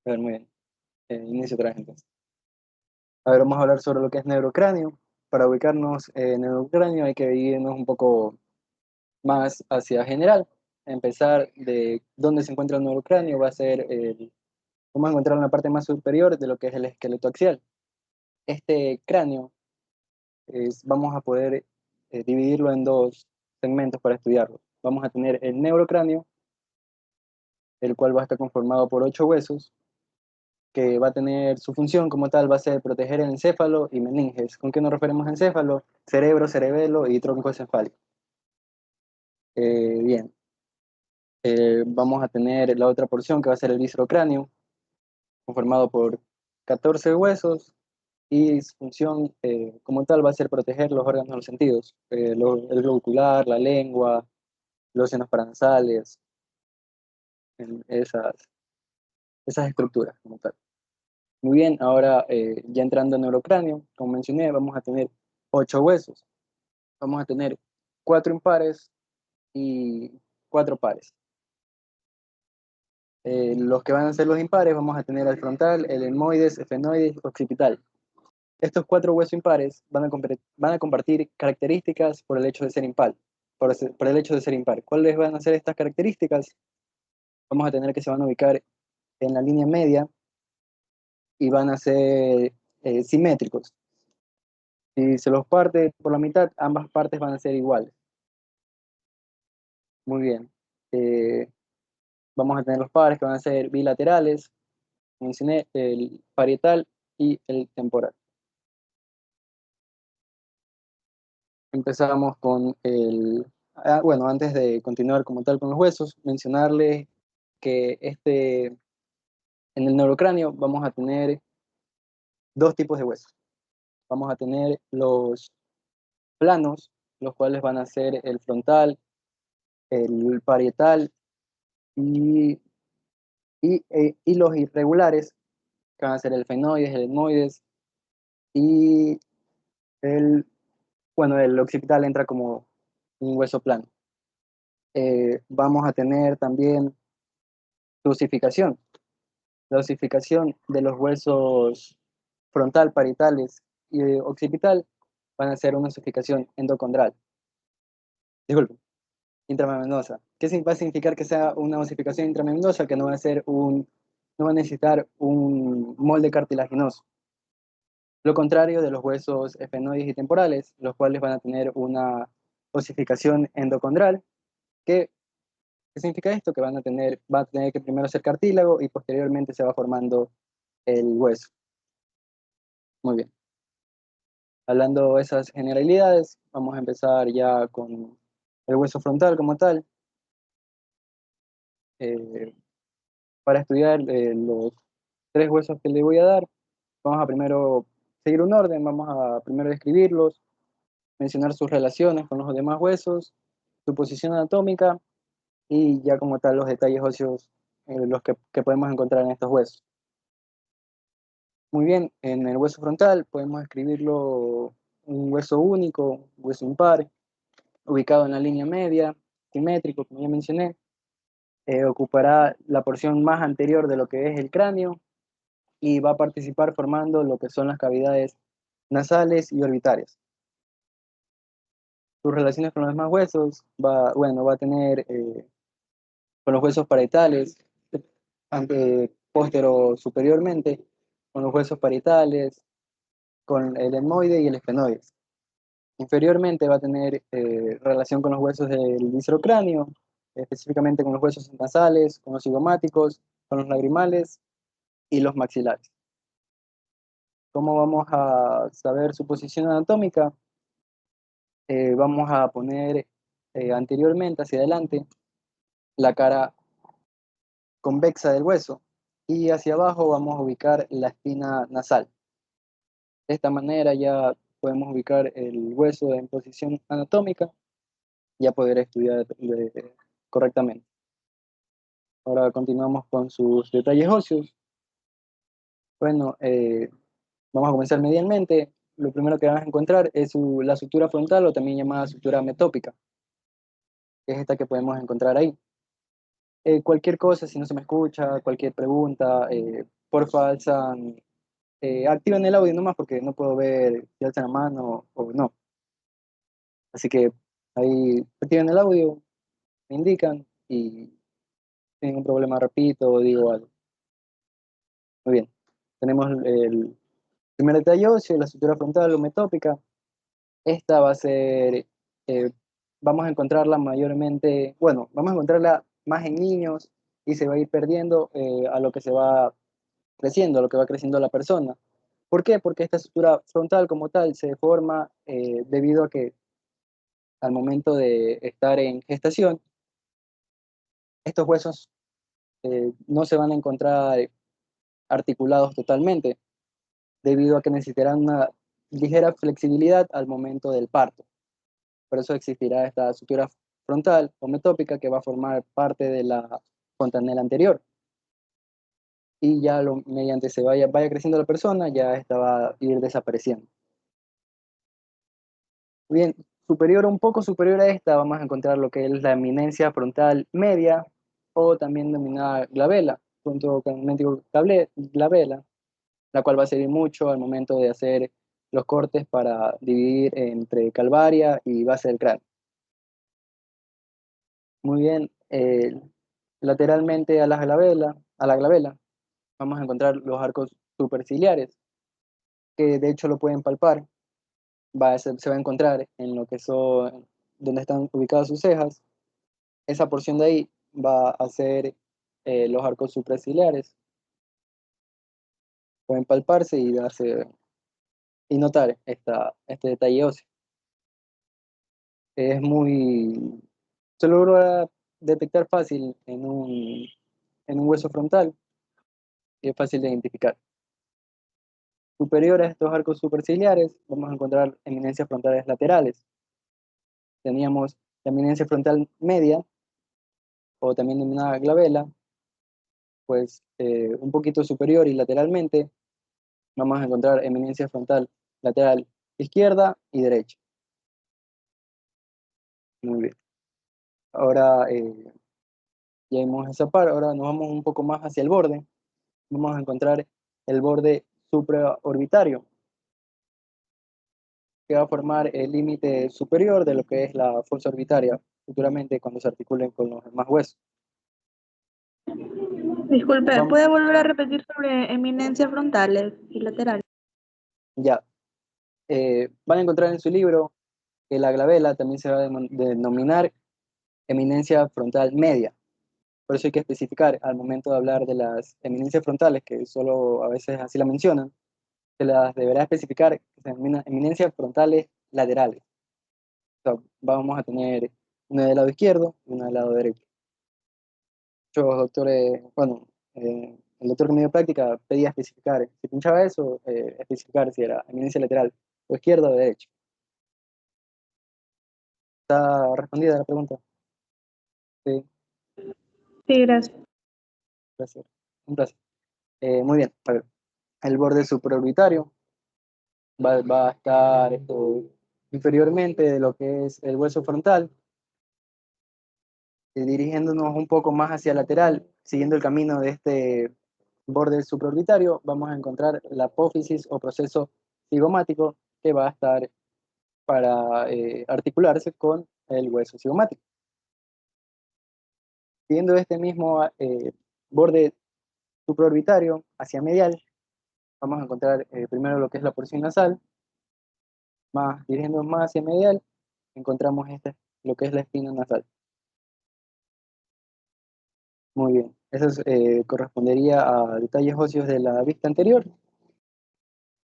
A ver, muy bien. Inicio otra vez entonces. A ver, vamos a hablar sobre lo que es neurocráneo. Para ubicarnos en neurocráneo hay que irnos un poco más hacia general. Empezar de dónde se encuentra el neurocráneo va a ser vamos a encontrar en la parte más superior de lo que es el esqueleto axial. Este cráneo vamos a poder dividirlo en dos segmentos para estudiarlo. Vamos a tener el neurocráneo, el cual va a estar conformado por 8 huesos, que va a tener su función como tal, va a ser proteger el encéfalo y meninges. ¿Con qué nos referimos a encéfalo? Cerebro, cerebelo y tronco encefálico. Bien, vamos a tener la otra porción que va a ser el viscerocráneo, conformado por 14 huesos y su función como tal va a ser proteger los órganos de los sentidos, el globo ocular, la lengua, los senos paranasales, en esas estructuras como tal. Muy bien, ahora ya entrando en neurocráneo, como mencioné, vamos a tener 8 huesos. Vamos a tener 4 impares y 4 pares. Los que van a ser los impares, vamos a tener el frontal, el etmoides, efenoides, occipital. Estos 4 huesos impares van a compartir características por el hecho de ser impar. Por el hecho de ser impar. ¿Cuáles van a ser estas características? Vamos a tener que se van a ubicar en la línea media y van a ser simétricos. Si se los parte por la mitad, ambas partes van a ser iguales. Muy bien. Eh, Vamos a tener los pares que van a ser bilaterales. Mencioné el parietal y el temporal. Empezamos con bueno, antes de continuar como tal con los huesos, mencionarles que en el neurocráneo vamos a tener dos tipos de huesos. Vamos a tener los planos, los cuales van a ser el frontal, el parietal y, y los irregulares, que van a ser el fenoides, el etmoides y el, bueno, el occipital entra como un hueso plano. Vamos a tener también su osificación. La osificación de los huesos frontal, parietales y occipital van a ser una osificación endocondral. Disculpe, intramembranosa. Va a significar que sea una osificación intramembranosa que no va a ser no va a necesitar un molde cartilaginoso? Lo contrario de los huesos efenoides y temporales, los cuales van a tener una osificación endocondral. ¿Qué significa esto? Que va a tener que primero ser cartílago y posteriormente se va formando el hueso. Muy bien. Hablando de esas generalidades, vamos a empezar ya con el hueso frontal como tal. Eh, para estudiar los 3 huesos que le voy a dar, vamos a primero seguir un orden, vamos a primero describirlos, mencionar sus relaciones con los demás huesos, su posición anatómica y ya como tal los detalles óseos los que podemos encontrar en estos huesos. Muy bien, en el hueso frontal podemos escribirlo un hueso único, un hueso impar, ubicado en la línea media, simétrico, como ya mencioné. Ocupará la porción más anterior de lo que es el cráneo y va a participar formando lo que son las cavidades nasales y orbitarias. Sus relaciones con los demás huesos bueno, va a tener con los huesos parietales, póstero superiormente, con los huesos parietales, con el etmoide y el esfenoide. Inferiormente va a tener relación con los huesos del viscerocráneo, específicamente con los huesos nasales, con los cigomáticos, con los lagrimales y los maxilares. ¿Cómo vamos a saber su posición anatómica? Vamos a poner anteriormente, hacia adelante, la cara convexa del hueso y hacia abajo vamos a ubicar la espina nasal. De esta manera ya podemos ubicar el hueso en posición anatómica y ya poder estudiar correctamente. Ahora continuamos con sus detalles óseos. Bueno, vamos a comenzar medialmente. Lo primero que van a encontrar es la sutura frontal o también llamada sutura metópica, que es esta que podemos encontrar ahí. Cualquier cosa, si no se me escucha, cualquier pregunta, porfa alzan, activen el audio nomás porque no puedo ver si alzan la mano o no. Así que ahí activen el audio, me indican y si tienen un problema repito o digo algo. Muy bien. Tenemos el primer detalle óseo, la estructura frontal homeotópica. Esta va a ser, vamos a encontrarla mayormente, bueno, vamos a encontrarla más en niños y se va a ir perdiendo a lo que se va creciendo, a lo que va creciendo la persona. ¿Por qué? Porque esta estructura frontal como tal se forma debido a que al momento de estar en gestación, estos huesos no se van a encontrar articulados totalmente, debido a que necesitarán una ligera flexibilidad al momento del parto. Por eso existirá esta sutura frontal homeotópica que va a formar parte de la fontanela anterior. Y ya mediante vaya creciendo la persona, ya esta va a ir desapareciendo. Bien, superior, un poco superior a esta, vamos a encontrar lo que es la eminencia frontal media, o también denominada glabela, junto con el mentico glabela, la cual va a servir mucho al momento de hacer los cortes para dividir entre calvaria y base del cráneo. Muy bien, lateralmente a la glabela, vamos a encontrar los arcos superciliares, que de hecho lo pueden palpar, se va a encontrar en lo que son, donde están ubicadas sus cejas, esa porción de ahí va a ser los arcos supraciliares, pueden palparse y y notar este detalle óseo. Es muy, se logra detectar fácil en un hueso frontal y es fácil de identificar. Superior a estos arcos superciliares, vamos a encontrar eminencias frontales laterales. Teníamos la eminencia frontal media, o también denominada glabela, pues un poquito superior y lateralmente vamos a encontrar eminencia frontal lateral izquierda y derecha. Muy bien. Ahora ya vimos esa parte, ahora nos vamos un poco más hacia el borde. Vamos a encontrar el borde supraorbitario, que va a formar el límite superior de lo que es la fosa orbitaria futuramente cuando se articulen con los demás huesos. Disculpe, Vamos, ¿puede volver a repetir sobre eminencias frontales y laterales? ya. Van a encontrar en su libro que la glabela también se va a denominar eminencia frontal media. Por eso hay que especificar al momento de hablar de las eminencias frontales, que solo a veces así la mencionan, se las deberá especificar que se denomina eminencias frontales laterales. O sea, vamos a tener una del lado izquierdo y una del lado derecho. Muchos doctores, bueno, el doctor que me dio práctica pedía especificar, si pinchaba eso, especificar si era eminencia lateral o izquierda o derecha. ¿Está respondida la pregunta? Sí, Sí, gracias. gracias. Un placer. Muy bien, a ver, el borde supraorbitario va a estar inferiormente de lo que es el hueso frontal, dirigiéndonos un poco más hacia lateral, siguiendo el camino de este borde supraorbitario, vamos a encontrar la apófisis o proceso cigomático que va a estar para articularse con el hueso cigomático. Siguiendo este mismo borde supraorbitario hacia medial, vamos a encontrar primero lo que es la porción nasal, dirigiéndonos más hacia medial, encontramos lo que es la espina nasal. Muy bien, eso correspondería a detalles óseos de la vista anterior.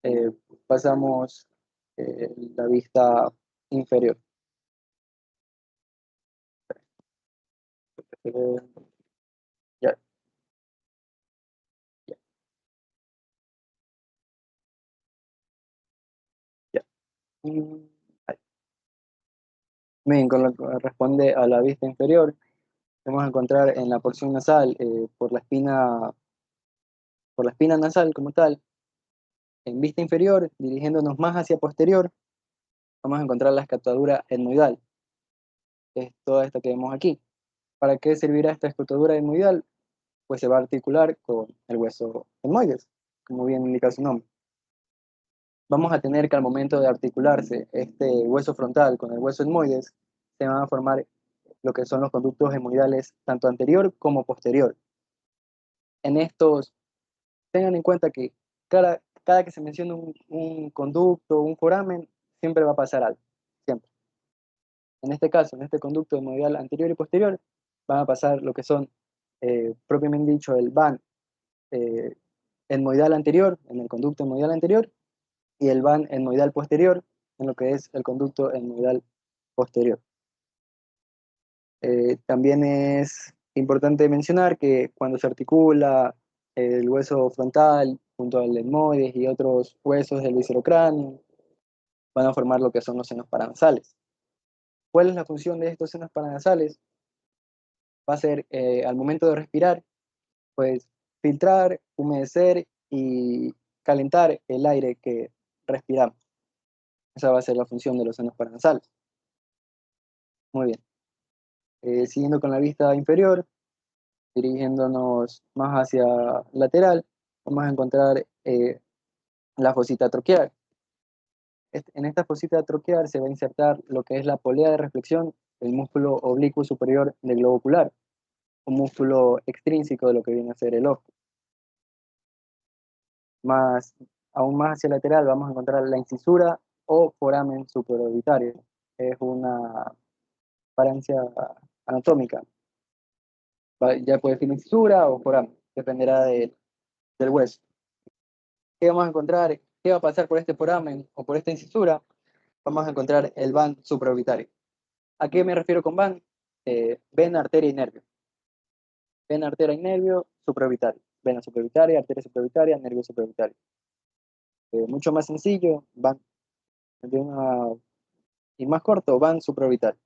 Eh, Pasamos la vista inferior. Eh, ya, ya, ya. Mm, ahí. Bien, con lo que corresponde a la vista inferior, vamos a encontrar en la porción nasal, por la espina nasal como tal, en vista inferior, dirigiéndonos más hacia posterior, vamos a encontrar la escotadura etmoidal, que es toda esta que vemos aquí. ¿Para qué servirá esta escotadura etmoidal? pues se va a articular con el hueso etmoides, como bien indica su nombre. Vamos a tener que al momento de articularse este hueso frontal con el hueso etmoides, se van a formar lo que son los conductos etmoidales tanto anterior como posterior. En estos, tengan en cuenta que cada que se menciona un conducto, un foramen, siempre va a pasar algo, siempre. En este caso, en este conducto etmoidal anterior y posterior, van a pasar lo que son, propiamente dicho, el van etmoidal anterior, en el conducto etmoidal anterior, y el van etmoidal posterior, en lo que es el conducto etmoidal posterior. También es importante mencionar que cuando se articula el hueso frontal junto al etmoides y otros huesos del viscerocráneo, van a formar lo que son los senos paranasales. ¿Cuál es la función de estos senos paranasales? Va a ser, al momento de respirar, pues filtrar, humedecer y calentar el aire que respiramos. Esa va a ser la función de los senos paranasales. Muy bien. Siguiendo con la vista inferior, dirigiéndonos más hacia lateral, vamos a encontrar la fosita troqueal. En esta fosita troqueal se va a insertar lo que es la polea de reflexión del músculo oblicuo superior del globo ocular, un músculo extrínseco de lo que viene a ser el ojo. Aún más hacia lateral vamos a encontrar la incisura o foramen supraorbitario. Es una parancia anatómica. Ya puede ser incisura o foramen, dependerá del hueso. ¿Qué vamos a encontrar? ¿Qué va a pasar por este foramen o por esta incisura? Vamos a encontrar el van supraorbitario. ¿A qué me refiero con van? Vena, arteria y nervio. Vena, arteria y nervio supraorbitario. Vena supraorbitaria, arteria supraorbitaria, nervio supraorbitario. Mucho más sencillo, van y más corto, van supraorbitario.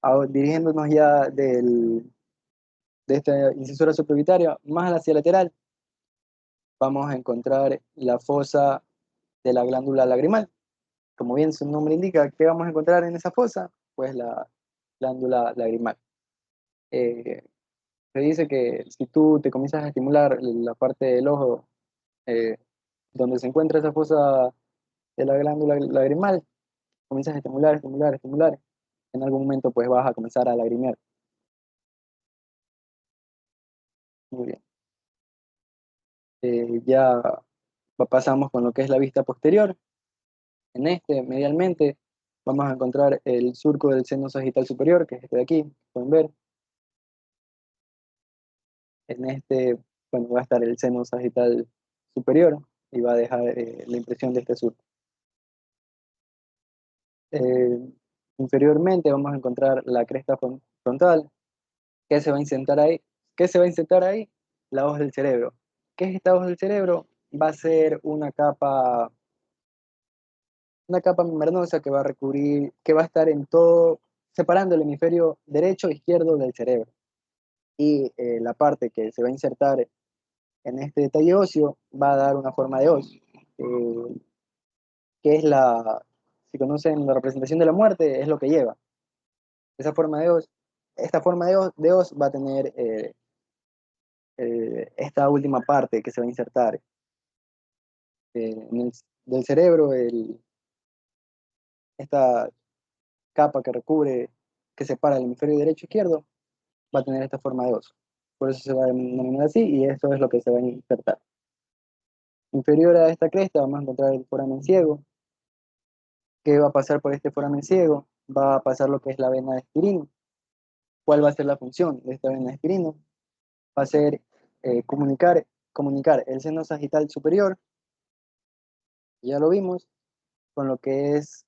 Ahora, dirigiéndonos ya de esta incisura supraorbitaria más hacia lateral, vamos a encontrar la fosa de la glándula lagrimal. Como bien su nombre indica, ¿qué vamos a encontrar en esa fosa? Pues la glándula lagrimal. Eh, Se dice que si tú te comienzas a estimular la parte del ojo eh, donde se encuentra esa fosa de la glándula lagrimal, comienzas a estimular, estimular, estimular, en algún momento pues vas a comenzar a lagrimear. Muy bien. Ya pasamos con lo que es la vista posterior. En este, medialmente, vamos a encontrar el surco del seno sagital superior, que es este de aquí, pueden ver. En este, bueno, va a estar el seno sagital superior y va a dejar la impresión de este surco. Eh, Inferiormente vamos a encontrar la cresta frontal, que se va a insertar ahí. ¿Qué se va a insertar ahí? La hoja del cerebro. ¿Qué es esta hoja del cerebro? Va a ser una capa membranosa que va a recubrir, que va a estar en todo, separando el hemisferio derecho e izquierdo del cerebro. Y la parte que se va a insertar en este detalle óseo va a dar una forma de hoz, que es si conocen la representación de la muerte, es lo que lleva. Esa forma de hoz, esta forma de hoz va a tener esta última parte que se va a insertar del cerebro, esta capa que recubre, que separa el hemisferio derecho e izquierdo, va a tener esta forma de oso. Por eso se va a denominar así y esto es lo que se va a insertar. Inferior a esta cresta vamos a encontrar el foramen ciego. ¿Qué va a pasar por este foramen ciego? Va a pasar lo que es la vena de Espirino. ¿Cuál va a ser la función de esta vena de Espirino? Va a ser comunicar el seno sagital superior, ya lo vimos, con lo que es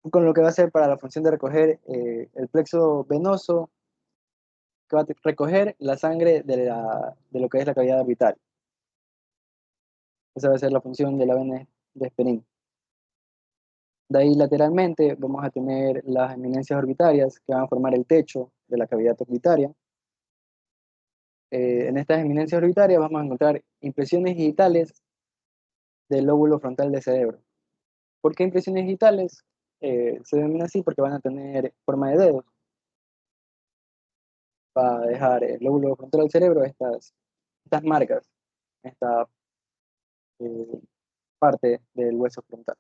con lo que va a ser para la función de recoger el plexo venoso, que va a recoger la sangre de lo que es la cavidad orbital. Esa va a ser la función de la vena de Esperín. De ahí lateralmente vamos a tener las eminencias orbitarias que van a formar el techo de la cavidad orbitaria. En estas eminencias orbitarias vamos a encontrar impresiones digitales del lóbulo frontal del cerebro. ¿Por qué impresiones digitales? Se denomina así porque van a tener forma de dedos. va a dejar el lóbulo frontal del cerebro estas marcas, esta eh, parte del hueso frontal.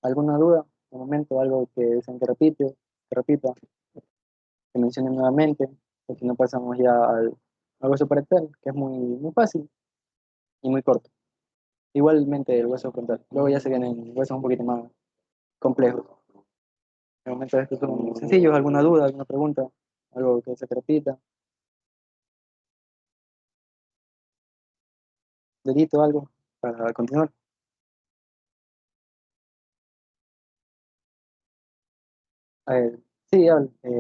¿Alguna duda? De momento, algo que desean que repita, que mencione nuevamente, porque no pasamos ya al hueso parietal, que es muy fácil y muy corto. Igualmente el hueso frontal. Luego ya se vienen huesos un poquito más complejos. De momento estos son sencillos. ¿Alguna duda, alguna pregunta? Algo que se repita. Dedito, algo para continuar. A ver, sí,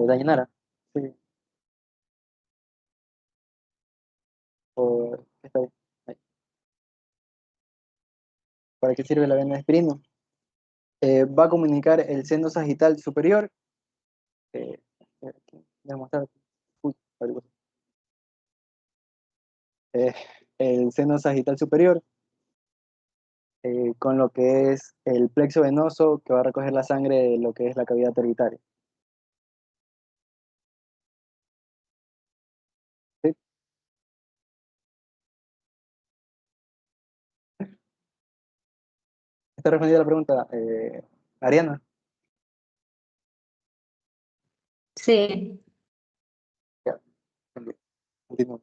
Dayanara. Sí, está bien. Ahí. ¿Para qué sirve la vena de Espirino? Va a comunicar el seno sagital superior. Eh, Voy a mostrar. Uy, algo. Eh, el seno sagital superior con lo que es el plexo venoso que va a recoger la sangre de lo que es la cavidad orbitaria. ¿Sí? ¿Está respondida la pregunta, Ariana? Sí, Ya, continúo.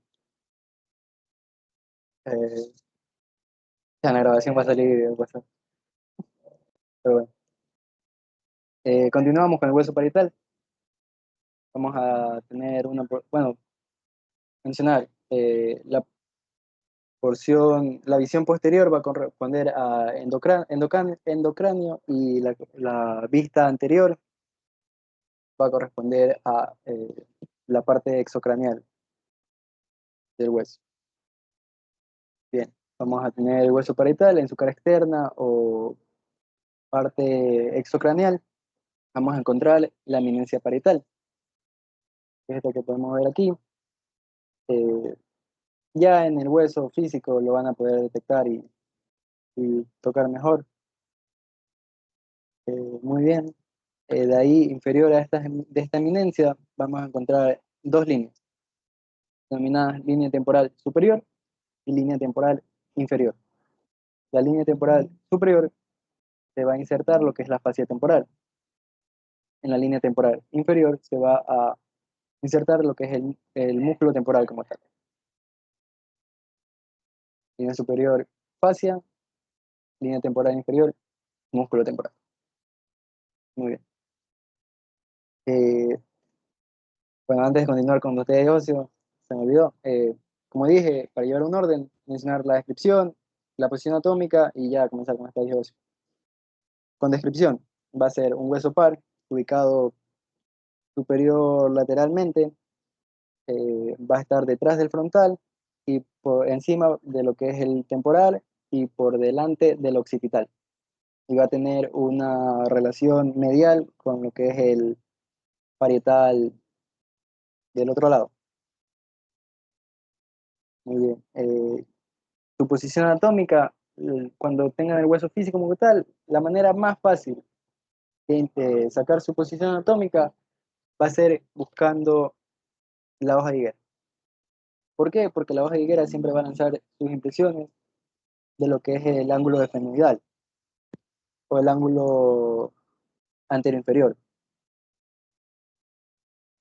Eh, ya la grabación va a salir, pero bueno. Continuamos con el hueso parietal. Vamos a tener bueno, mencionar la porción, la visión posterior va a corresponder a endocráneo y la vista anterior va a corresponder a la parte exocraneal del hueso. Bien, vamos a tener el hueso parietal en su cara externa o parte exocraneal. Vamos a encontrar la eminencia parietal, que es esta que podemos ver aquí. Eh, ya en el hueso físico lo van a poder detectar y tocar mejor. Muy bien. De ahí, inferior de esta eminencia, vamos a encontrar dos líneas, denominadas línea temporal superior y línea temporal inferior. La línea temporal superior se va a insertar lo que es la fascia temporal. En la línea temporal inferior se va a insertar lo que es el músculo temporal como tal. Línea superior, fascia, línea temporal inferior, músculo temporal. Muy bien. Eh, bueno, antes de continuar con los test óseos, se me olvidó. Como dije, para llevar un orden, mencionar la descripción, la posición atómica y ya comenzar con el estadio óseo. Con descripción, va a ser un hueso par ubicado superior lateralmente, va a estar detrás del frontal y por encima de lo que es el temporal y por delante del occipital. Y va a tener una relación medial con lo que es el parietal del otro lado. Muy bien. Su posición anatómica, cuando tengan el hueso físico como tal, la manera más fácil de sacar su posición anatómica va a ser buscando la hoja de higuera. ¿Por qué? Porque la hoja de higuera siempre va a lanzar sus impresiones de lo que es el ángulo defenoidal o el ángulo anterior inferior.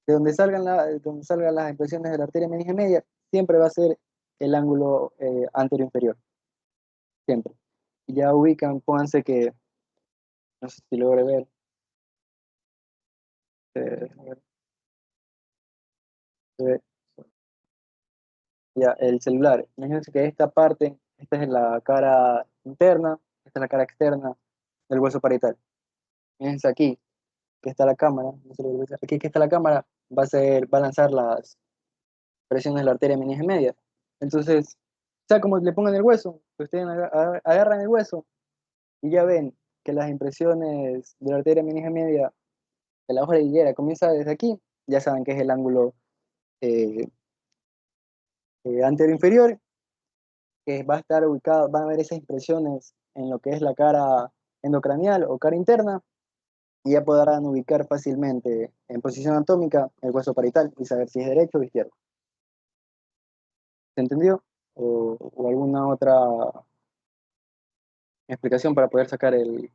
De donde salgan las impresiones de la arteria meninge media, siempre va a ser el ángulo anterior inferior, siempre. Y ya ubican, pónganse que, no sé si logre ver, eh, eh, ya, el celular. Imagínense que esta parte, esta es la cara interna, esta es la cara externa del hueso parietal. Fíjense aquí, que está la cámara, no sé lo que aquí que está la cámara, va a lanzar las presiones de la arteria meninge media. Entonces, sea como le pongan el hueso, ustedes agarran el hueso y ya ven que las impresiones de la arteria meninge media de la hoja de higuera comienza desde aquí, ya saben que es el ángulo eh, anterior inferior, que va a estar ubicado, van a ver esas impresiones en lo que es la cara endocranial o cara interna, y ya podrán ubicar fácilmente en posición anatómica el hueso parietal y saber si es derecho o izquierdo. ¿Se entendió? O alguna otra explicación para poder sacar la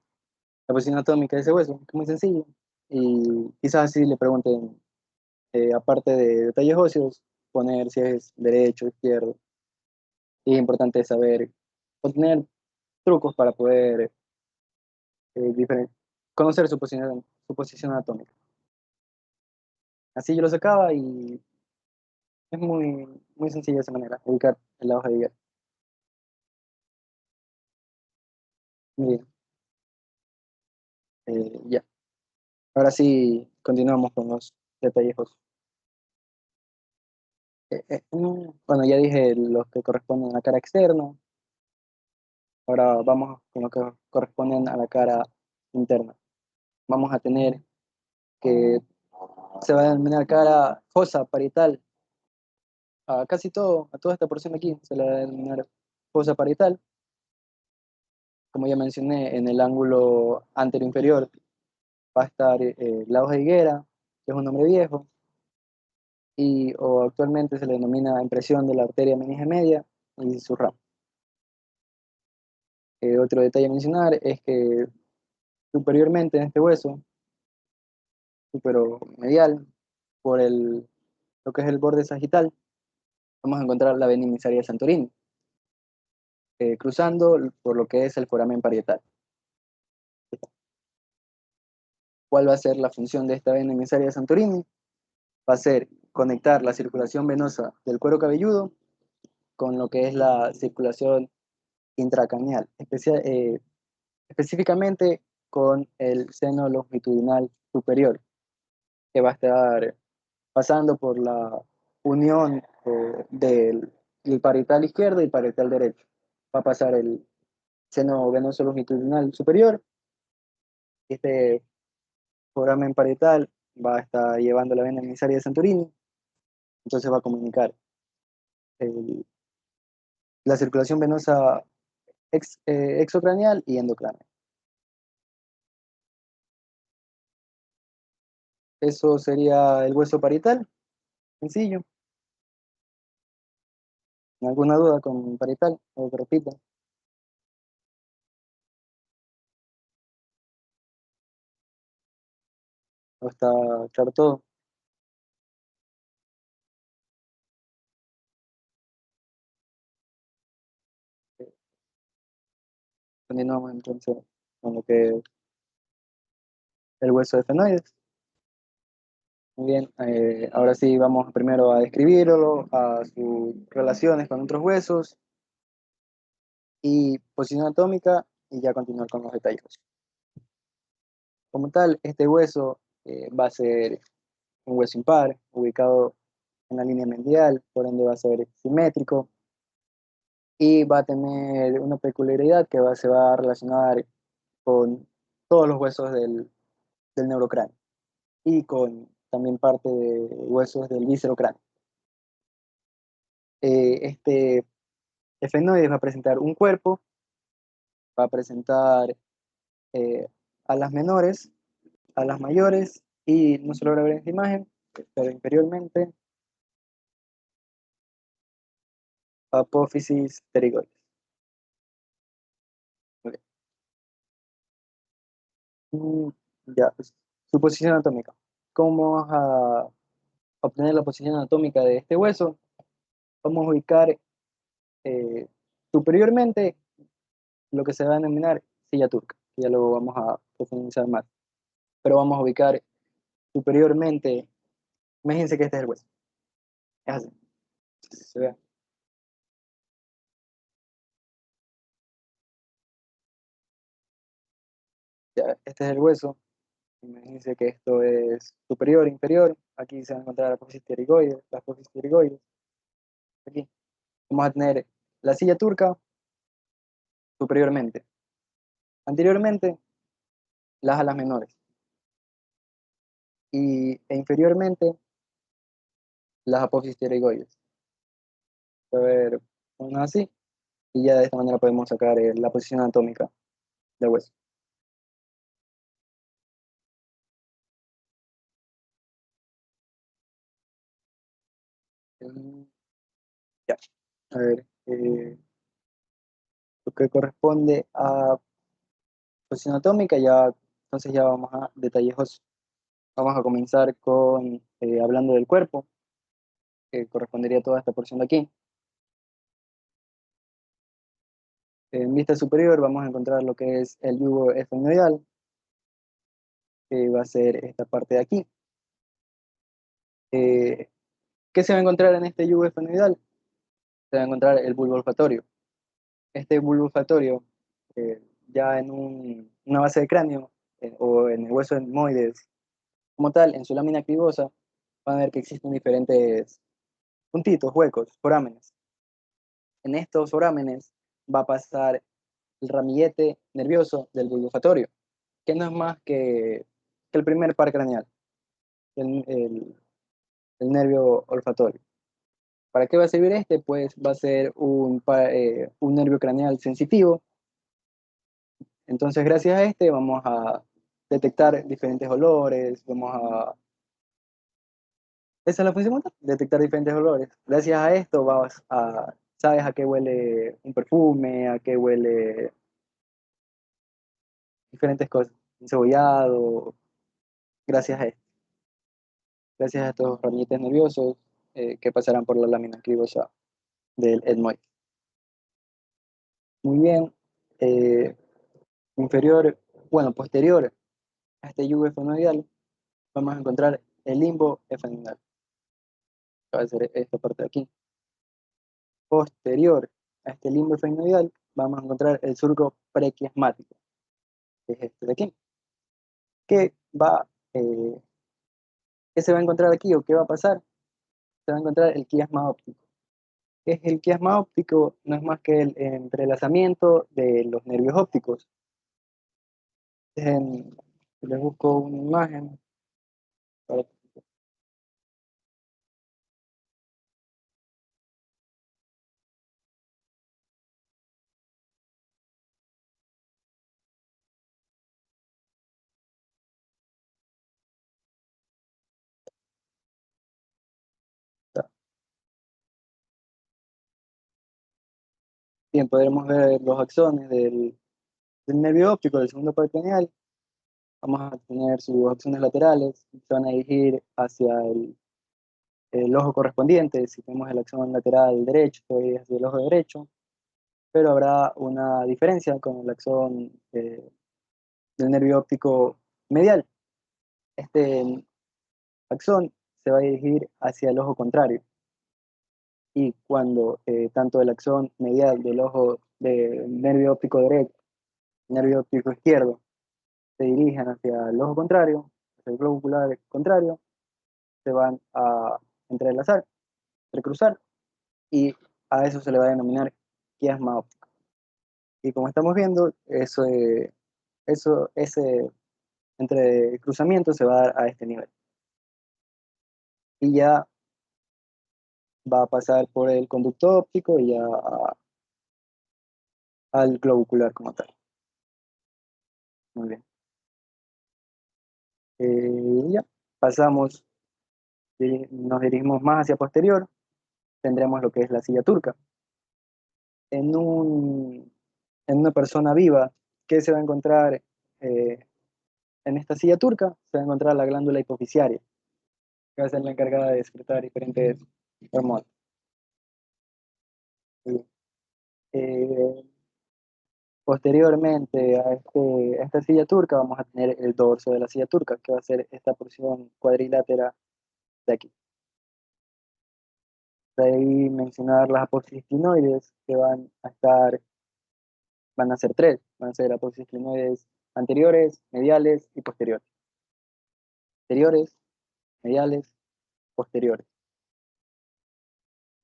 posición anatómica de ese hueso, que es muy sencillo. Y quizás así le pregunten, aparte de detalles óseos, poner si es derecho o izquierdo. Y es importante saber, o tener trucos para poder conocer su posición anatómica. Así yo lo sacaba y es muy sencillo de esa manera, ubicar la hoja de higuera. Muy bien, ya. Ahora sí, continuamos con los detalles óseos. Bueno, ya dije los que corresponden a la cara externa. Ahora vamos con los que corresponden a la cara interna. Vamos a tener que se va a denominar cara fosa parietal. A casi todo, a toda esta porción de aquí, se le va a denominar fosa parietal. Como ya mencioné, en el ángulo anterior-inferior va a estar la hoja de higuera, que es un nombre viejo, o actualmente se le denomina impresión de la arteria meninge media y su rama. Otro detalle a mencionar es que superiormente en este hueso, superomedial, por lo que es el borde sagital, vamos a encontrar la vena emisaria de Santorini, cruzando por lo que es el foramen parietal. ¿Cuál va a ser la función de esta vena emisaria de Santorini? Va a ser conectar la circulación venosa del cuero cabelludo con lo que es la circulación intracraneal, específicamente con el seno longitudinal superior, que va a estar pasando por la unión del parietal izquierdo y parietal derecho. Va a pasar el seno venoso longitudinal superior, este foramen parietal va a estar llevando la vena emisaria de Santorini, entonces va a comunicar el- la circulación venosa exocraneal y endocraneal. Eso sería el hueso parietal, sencillo. ¿Alguna duda con parietal? O que repita. ¿O está claro todo? Continuamos entonces con lo que es el hueso de efenoides. Muy bien, ahora sí vamos primero a describirlo, a sus relaciones con otros huesos y posición anatómica y ya continuar con los detalles. Como tal, este hueso va a ser un hueso impar, ubicado en la línea medial, por ende va a ser simétrico y va a tener una peculiaridad que se va a relacionar con todos los huesos del neurocráneo y con también parte de huesos del viscerocráneo. Este efenoide va a presentar un cuerpo, va a presentar eh, alas menores, alas mayores y no se logra ver en esta imagen, pero inferiormente apófisis pterigoides. Ok. Mm, ya, pues, su posición anatómica. ¿Cómo vamos a obtener la posición anatómica de este hueso? Vamos a ubicar eh, superiormente lo que se va a denominar silla turca, que ya luego vamos a profundizar más. Pero vamos a ubicar superiormente, imagínense que este es el hueso. Es así. Se ve. Ya, este es el hueso. Imagínense que esto es superior, inferior. Aquí se va a encontrar la apófisis pterigoides, la apófisis pterigoides. Aquí. Vamos a tener la silla turca superiormente. Anteriormente, las alas menores. Inferiormente, las apófisis pterigoides. A ver, una así. Y ya de esta manera podemos sacar la posición anatómica del hueso. Mm, Ya, a ver, lo que corresponde a posición atómica, ya, entonces ya vamos a detalles. Vamos a comenzar con hablando del cuerpo, que correspondería a toda esta porción de aquí. En vista superior vamos a encontrar lo que es el yugo esfenoidal, que va a ser esta parte de aquí. Eh, ¿Qué se va a encontrar en este yugo esfenoidal? Se va a encontrar el bulbo olfatorio. Este bulbo olfatorio, ya en una base de cráneo o en el hueso etmoides, como tal, en su lámina cribosa, van a ver que existen diferentes puntitos, huecos, forámenes. En estos forámenes va a pasar el ramillete nervioso del bulbo olfatorio, que no es más que el primer par craneal, el nervio olfatorio. ¿Para qué va a servir este? Pues va a ser un nervio craneal sensitivo. Entonces, gracias a este vamos a detectar diferentes olores, esa es la función motor, detectar diferentes olores. Gracias a esto sabes a qué huele un perfume, a qué huele diferentes cosas, encebollado, gracias a esto, gracias a estos ramilletes nerviosos que pasarán por la lámina cribosa del etmoide. Muy bien, eh, inferior, bueno, posterior a este yugo esfenoidal, vamos a encontrar el limbo esfenoidal, que va a ser esta parte de aquí. Posterior a este limbo esfenoidal, vamos a encontrar el surco prequiasmático, que es este de aquí. ¿Qué va, eh, ¿Qué se va a encontrar aquí o qué va a pasar? Se va a encontrar el quiasma óptico. ¿Qué es el quiasma óptico? No es más que el entrelazamiento de los nervios ópticos. En- Les busco una imagen para que bien, podremos ver los axones del nervio óptico del segundo par craneal. Vamos a tener sus axones laterales, se van a dirigir hacia el ojo correspondiente. Si tenemos el axón lateral derecho, es hacia el ojo derecho, pero habrá una diferencia con el axón del nervio óptico medial. Este axón se va a dirigir hacia el ojo contrario. Y cuando tanto el axón medial del ojo del nervio óptico derecho, nervio óptico izquierdo, se dirigen hacia el ojo contrario, hacia el globo ocular contrario, se van a entrelazar, entrecruzar, y a eso se le va a denominar quiasma óptico. Y como estamos viendo, ese entrecruzamiento se va a dar a este nivel. Y ya va a pasar por el conducto óptico y ya al globo ocular como tal. Muy bien. Ya pasamos, nos dirigimos más hacia posterior, tendremos lo que es la silla turca. En, un, en una persona viva, ¿qué se va a encontrar en esta silla turca? Se va a encontrar la glándula hipofisiaria, que va a ser la encargada de secretar diferentes hormonas. Eh, Posteriormente a esta silla turca vamos a tener el dorso de la silla turca, que va a ser esta porción cuadrilátera de aquí. De ahí mencionar las apófisis clinoides, que van a ser tres, van a ser apófisis clinoides anteriores, mediales y posteriores. Anteriores, mediales, posteriores.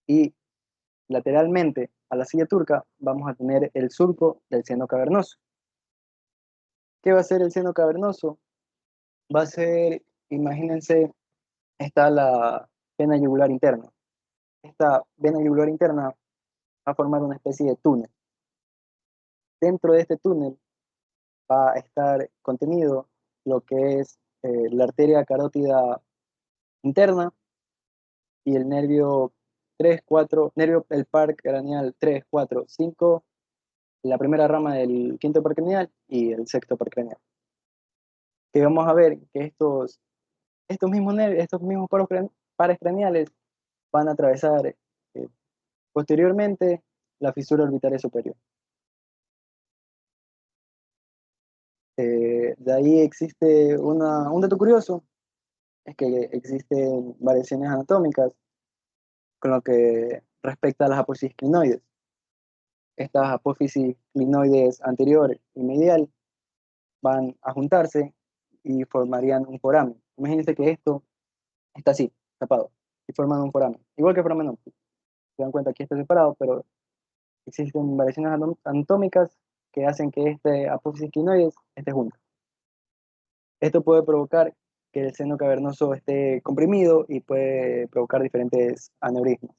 Y lateralmente a la silla turca vamos a tener el surco del seno cavernoso. ¿Qué va a ser el seno cavernoso? Va a ser, imagínense, está la vena yugular interna. Esta vena yugular interna va a formar una especie de túnel. Dentro de este túnel va a estar contenido lo que es la arteria carótida interna y el nervio 3, 4, nervio, el par craneal 3, 4, 5, la primera rama del quinto par craneal y el sexto par craneal. Que vamos a ver que estos mismos nervios, estos mismos pares craneales van a atravesar posteriormente la fisura orbitaria superior. De ahí existe un dato curioso, es que existen variaciones anatómicas con lo que respecta a las apófisis clinoides. Estas apófisis clinoides anterior y medial van a juntarse y formarían un foramen. Imagínense que esto está así, tapado, y forman un foramen. Igual que el foramen óptico. Se dan cuenta que está separado, pero existen variaciones anatómicas que hacen que este apófisis clinoides esté junto. Esto puede provocar que el seno cavernoso esté comprimido y puede provocar diferentes aneurismas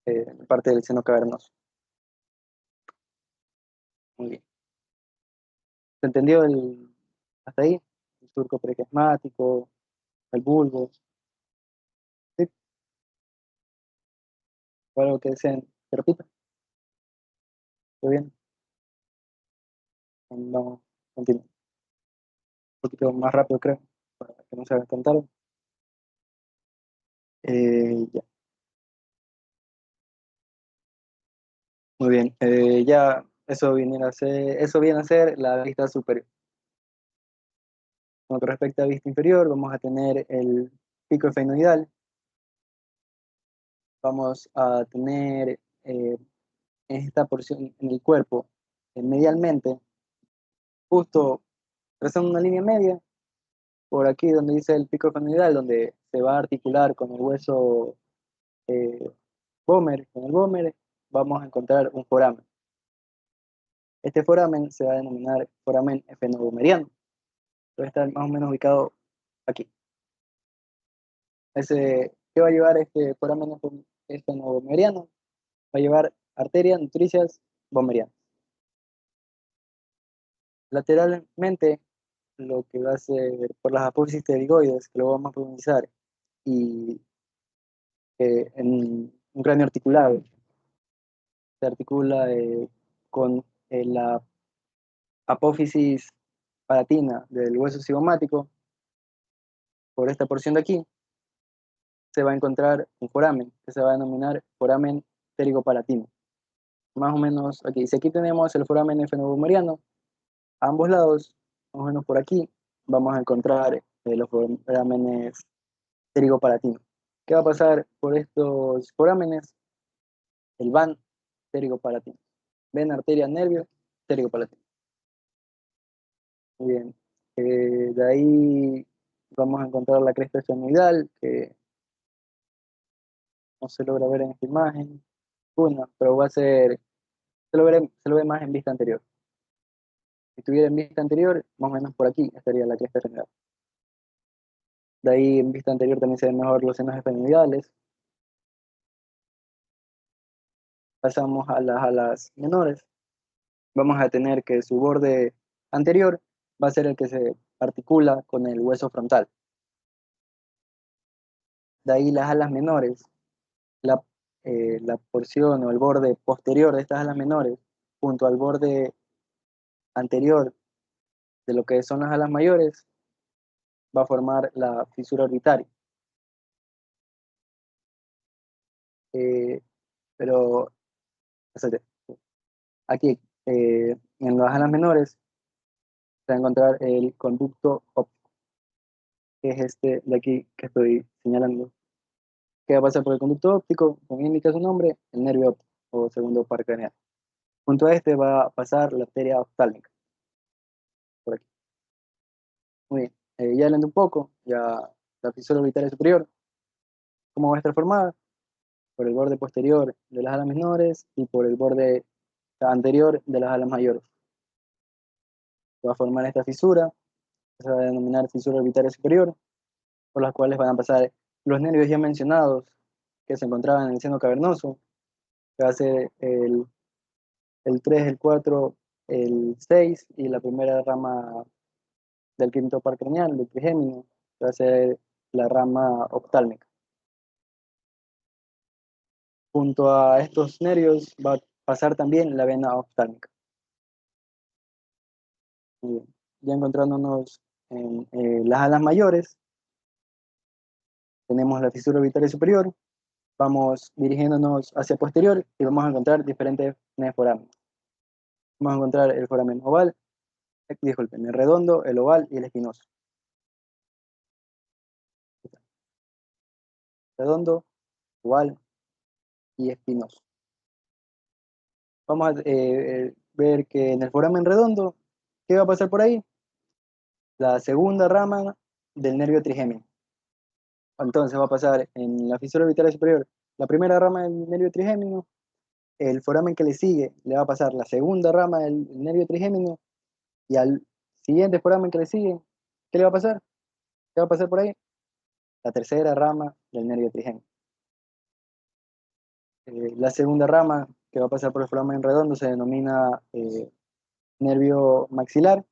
en parte del seno cavernoso. Muy bien. ¿Se entendió hasta ahí? El surco prequiasmático, el bulbo. ¿Sí? ¿O algo que deseen que repita? ¿Todo bien? Vamos, continuar. Un poquito más rápido, creo, para que no se haga tan tarde. Ya. Muy bien. Ya eso viene a ser la vista superior. Con lo que respecta a vista inferior, vamos a tener el pico efenoidal. Vamos a tener en esta porción en el cuerpo, medialmente, justo trazando una línea media, por aquí donde dice el pico efenoidal, donde se va a articular con el hueso eh, con el vómer, vamos a encontrar un foramen. Este foramen se va a denominar foramen efenovomeriano. Debe estar más o menos ubicado aquí. ¿Qué va a llevar este foramen efenovomeriano? Va a llevar arterias nutricias vomerianas. Lateralmente, lo que va a ser por las apófisis pterigoides, que lo vamos a profundizar, y en un cráneo articulado, se articula con la apófisis palatina del hueso cigomático. Por esta porción de aquí se va a encontrar un foramen que se va a denominar foramen pterigopalatino. Más o menos aquí. Si aquí tenemos el foramen efenovomeriano, a ambos lados, más o menos por aquí, vamos a encontrar los forámenes pterigopalatinos. ¿Qué va a pasar por estos forámenes? El van pterigopalatino. Ven, arteria, nervio, pterigopalatino. Muy bien. De ahí vamos a encontrar la cresta esfenoidal, que no se logra ver en esta imagen, pero va a ser, se lo ve más en vista anterior. Si estuviera en vista anterior, más o menos por aquí estaría la cresta esfenoidal. De ahí en vista anterior también se ven mejor los senos esfenoidales. Pasamos a las alas menores. Vamos a tener que su borde anterior va a ser el que se articula con el hueso frontal. De ahí las alas menores, la, la porción o el borde posterior de estas alas menores, junto al borde anterior de lo que son las alas mayores, va a formar la fisura orbitaria. Pero aquí, en las alas menores, se va a encontrar el conducto óptico, que es este de aquí que estoy señalando. ¿Qué va a pasar por el conducto óptico? Como indica su nombre, el nervio óptico o segundo par craneal. Junto a este va a pasar la arteria oftálmica, por aquí. Muy bien. Ya hablando un poco, ya la fisura orbitaria superior, ¿cómo va a estar formada? Por el borde posterior de las alas menores y por el borde anterior de las alas mayores. Va a formar esta fisura, que se va a denominar fisura orbitaria superior, por las cuales van a pasar los nervios ya mencionados que se encontraban en el seno cavernoso, que va a ser el 3, el 4, el 6 y la primera rama del quinto par craneal, del trigémino, que va a ser la rama oftálmica. Junto a estos nervios va a pasar también la vena oftálmica. Muy bien. Ya encontrándonos en las alas mayores, tenemos la fisura orbitaria superior, vamos dirigiéndonos hacia posterior y vamos a encontrar diferentes foramen. Vamos a encontrar el foramen oval, disculpen, el redondo, el oval y el espinoso. Redondo, oval y espinoso. Vamos a ver que en el foramen redondo, ¿qué va a pasar por ahí? La segunda rama del nervio trigémino. Entonces va a pasar en la fisura orbitaria superior la primera rama del nervio trigémino, el foramen que le sigue le va a pasar la segunda rama del nervio trigémino y al siguiente foramen que le sigue, ¿qué le va a pasar? ¿Qué va a pasar por ahí? La tercera rama del nervio trigémino. La segunda rama que va a pasar por el foramen redondo se denomina nervio maxilar.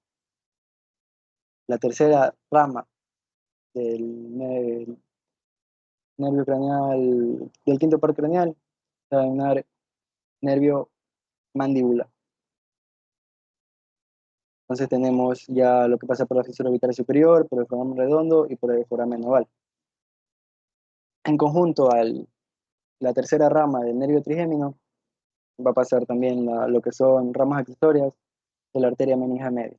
La tercera rama del nervio craneal, del quinto par craneal, se va a denominar nervio mandíbula. Entonces tenemos ya lo que pasa por la fisura orbital superior, por el foramen redondo y por el foramen oval. En conjunto a la tercera rama del nervio trigémino va a pasar también lo que son ramas accesorias de la arteria meningia media.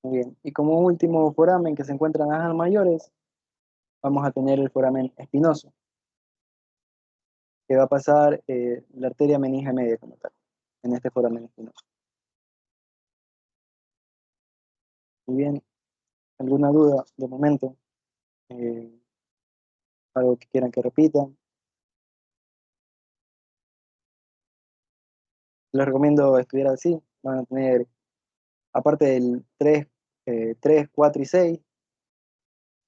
Muy bien. Y como último foramen que se encuentra en las alas mayores, vamos a tener el foramen espinoso, que va a pasar la arteria meningia media como tal, en este foramen espinoso. Muy bien. ¿Alguna duda de momento? Eh, ¿Algo que quieran que repita? Les recomiendo estudiar así. Van a tener, aparte del 3, 4 y 6,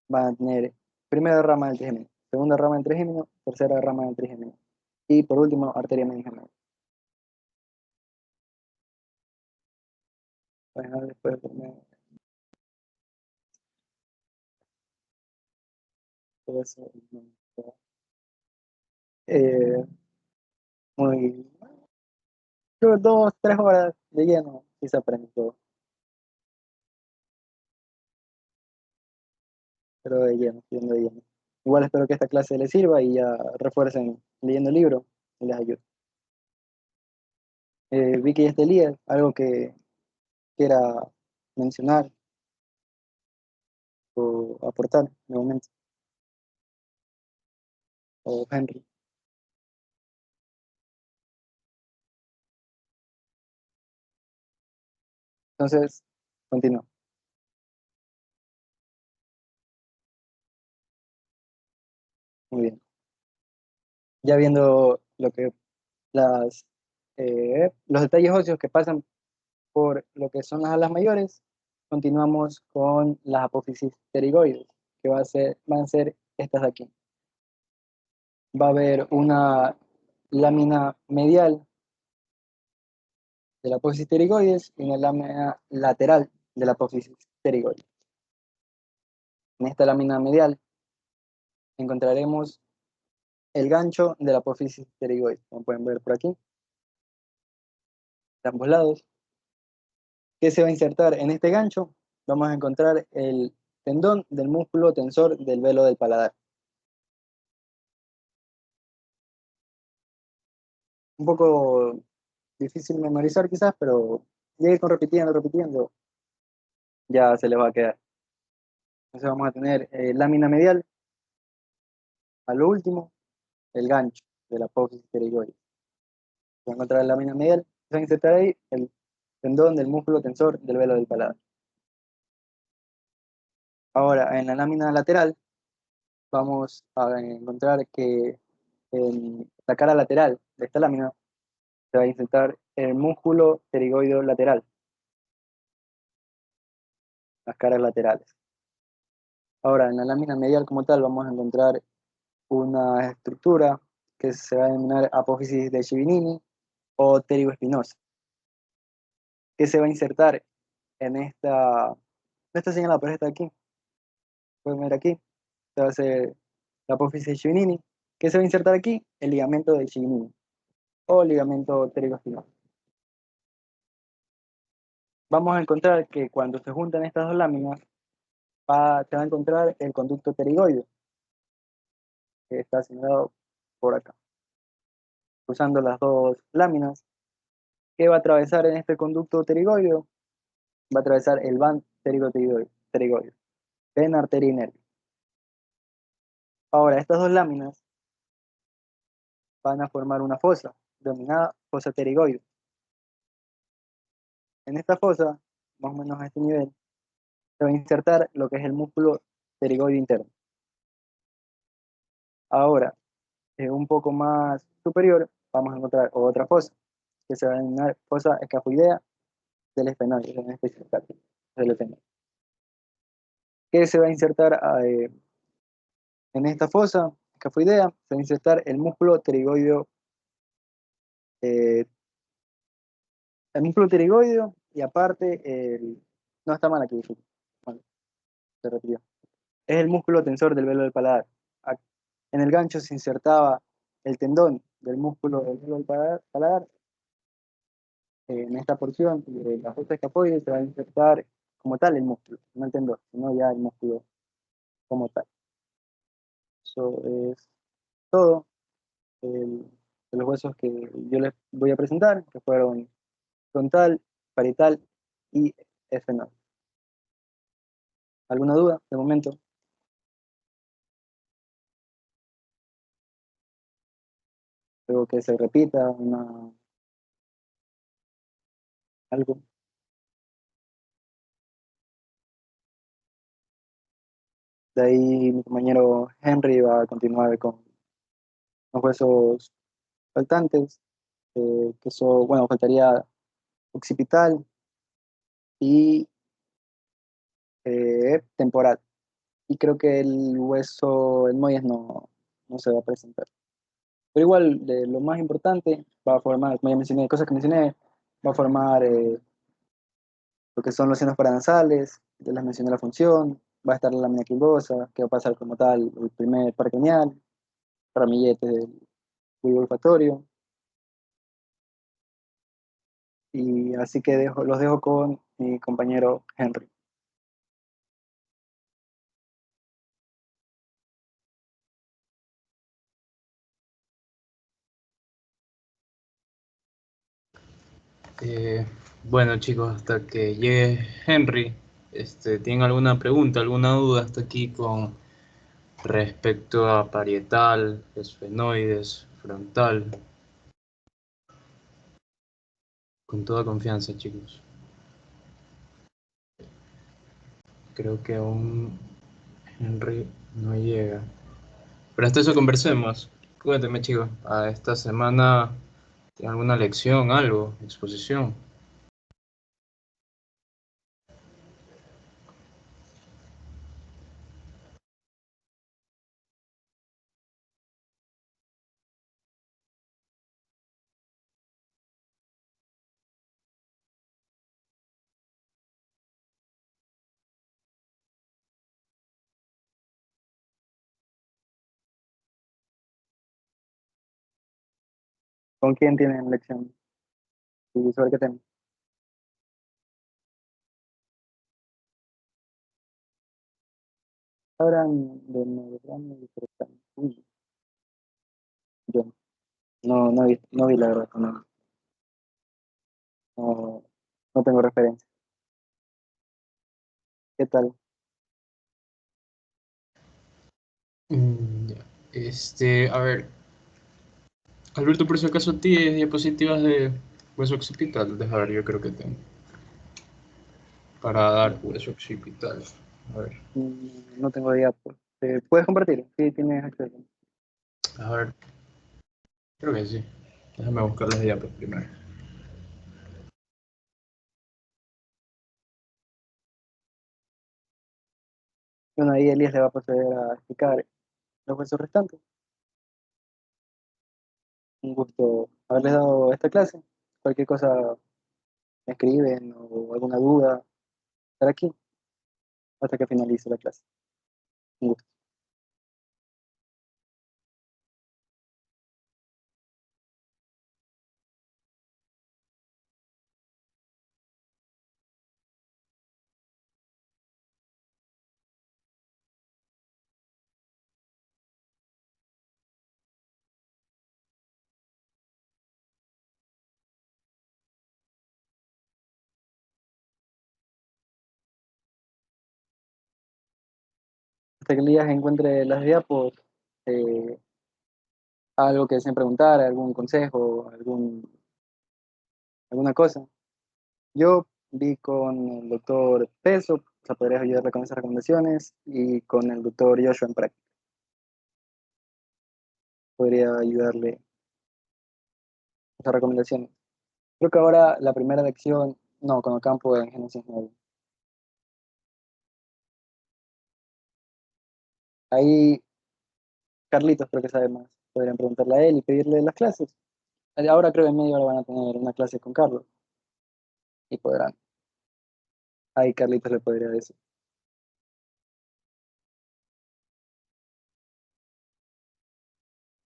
van a tener primera rama del trigémino, segunda rama del trigémino, tercera rama del trigémino. Y por último, arteria meningia media. Bueno, después todo eso. Eh, muy, creo 2, 3 horas de lleno y se aprende todo, pero de lleno, siendo de lleno. Igual espero que esta clase les sirva y ya refuercen leyendo el libro y les ayude. Vi que ya está Elías, algo que quiera mencionar o aportar de momento, o Henry. Entonces, continúo. Muy bien. Ya viendo lo que los detalles óseos que pasan por lo que son las alas mayores, continuamos con las apófisis pterigoides, que van a ser estas de aquí. Va a haber una lámina medial de la apófisis pterigoides y una lámina lateral de la apófisis pterigoides. En esta lámina medial encontraremos el gancho de la apófisis pterigoides, como pueden ver por aquí, de ambos lados. ¿Qué se va a insertar en este gancho? Vamos a encontrar el tendón del músculo tensor del velo del paladar. Un poco difícil memorizar quizás, pero llegue con repitiendo, repitiendo, ya se les va a quedar. Entonces vamos a tener lámina medial, a lo último, el gancho de la apófisis pterigoides. Se va a encontrar la lámina medial, se va a insertar ahí el tendón del músculo tensor del velo del paladar. Ahora, en la lámina lateral, vamos a encontrar que en la cara lateral de esta lámina se va a insertar el músculo pterigoideo lateral, las caras laterales. Ahora, en la lámina medial como tal vamos a encontrar una estructura que se va a denominar apófisis de Schivinini o pterigoespinosa, que se va a insertar en esta, no está señalada, pero está aquí, pueden ver aquí, esta va a ser la apófisis de Schivinini, ¿Qué se va a insertar aquí? El ligamento de Chignini o ligamento pterigoespinal. Vamos a encontrar que cuando se juntan estas dos láminas, se va a encontrar el conducto pterigoide, que está señalado por acá. Usando las dos láminas, ¿qué va a atravesar en este conducto pterigoide? Va a atravesar el van pterigoide, vena, arteria y nervio. Ahora, estas dos láminas van a formar una fosa, denominada fosa pterigoide. En esta fosa, más o menos a este nivel, se va a insertar lo que es el músculo pterigoide interno. Ahora, un poco más superior, vamos a encontrar otra fosa, que se va a denominar fosa escafoidea del esfenoide, en este caso, del esfenoide. ¿Qué se va a insertar en esta fosa escafoidea? Se va a insertar eh, el músculo pterigoideo y aparte, no está mal aquí, disculpe. Bueno, se repitió. Es el músculo tensor del velo del paladar. En el gancho se insertaba el tendón del músculo del velo del paladar. En esta porción de la fosa escafoide se va a insertar como tal el músculo, no el tendón, sino ya el músculo como tal. Eso es todo de los huesos que yo les voy a presentar, que fueron frontal, parietal y esfenoide. ¿Alguna duda de momento? Luego que se repita algo. De ahí mi compañero Henry va a continuar con los huesos faltantes, que son, bueno, faltaría occipital y temporal. Y creo que el hueso, el Moyes no se va a presentar. Pero igual, de lo más importante, va a formar, como ya mencioné, cosas que mencioné, va a formar lo que son los senos paranasales, ya les mencioné la función, va a estar la lámina quimbosa, que va a pasar como tal el primer par craneal, ramillete del bulbo olfatorio, y así que los dejo con mi compañero Henry. Eh, bueno, chicos, hasta que llegue Henry, ¿tienen alguna pregunta, alguna duda hasta aquí con respecto a parietal, esfenoides, frontal? Con toda confianza, chicos. Creo que aún Henry no llega. Pero hasta eso conversemos. Cuéntame, chicos, ¿a esta semana tienen alguna lección, algo, exposición? ¿Con quién tienen lección? ¿Y sobre qué tema? Hablan de neurograma y trastorno. Uy, yo no vi la verdad, no, no tengo referencia. ¿Qué tal? Ya. A ver, Alberto, por si acaso tienes diapositivas de hueso occipital. Deja ver, yo creo que tengo. Para dar hueso occipital. A ver, No tengo idea. Pues. ¿Puedes compartir? Sí, tienes acceso. a ver, creo que sí. Déjame buscar las diapos primero. Bueno, ahí Elías le va a proceder a explicar los huesos restantes. Un gusto haberles dado esta clase. Cualquier cosa me escriben o alguna duda, estar aquí hasta que finalice la clase. Un gusto. hasta que Elías encuentre las diapos, algo que deseen preguntar, algún consejo, alguna cosa. Yo vi con el doctor Peso, o sea, podrías ayudarle con esas recomendaciones, y con el doctor Joshua en práctica. Podría ayudarle esas recomendaciones. Creo que ahora la primera lección, no, con el campo en Génesis 9. Ahí Carlitos creo que sabe más. Podrían preguntarle a él y pedirle las clases. Ahora creo que en media hora van a tener una clase con Carlos y podrán. Ahí Carlitos le podría decir.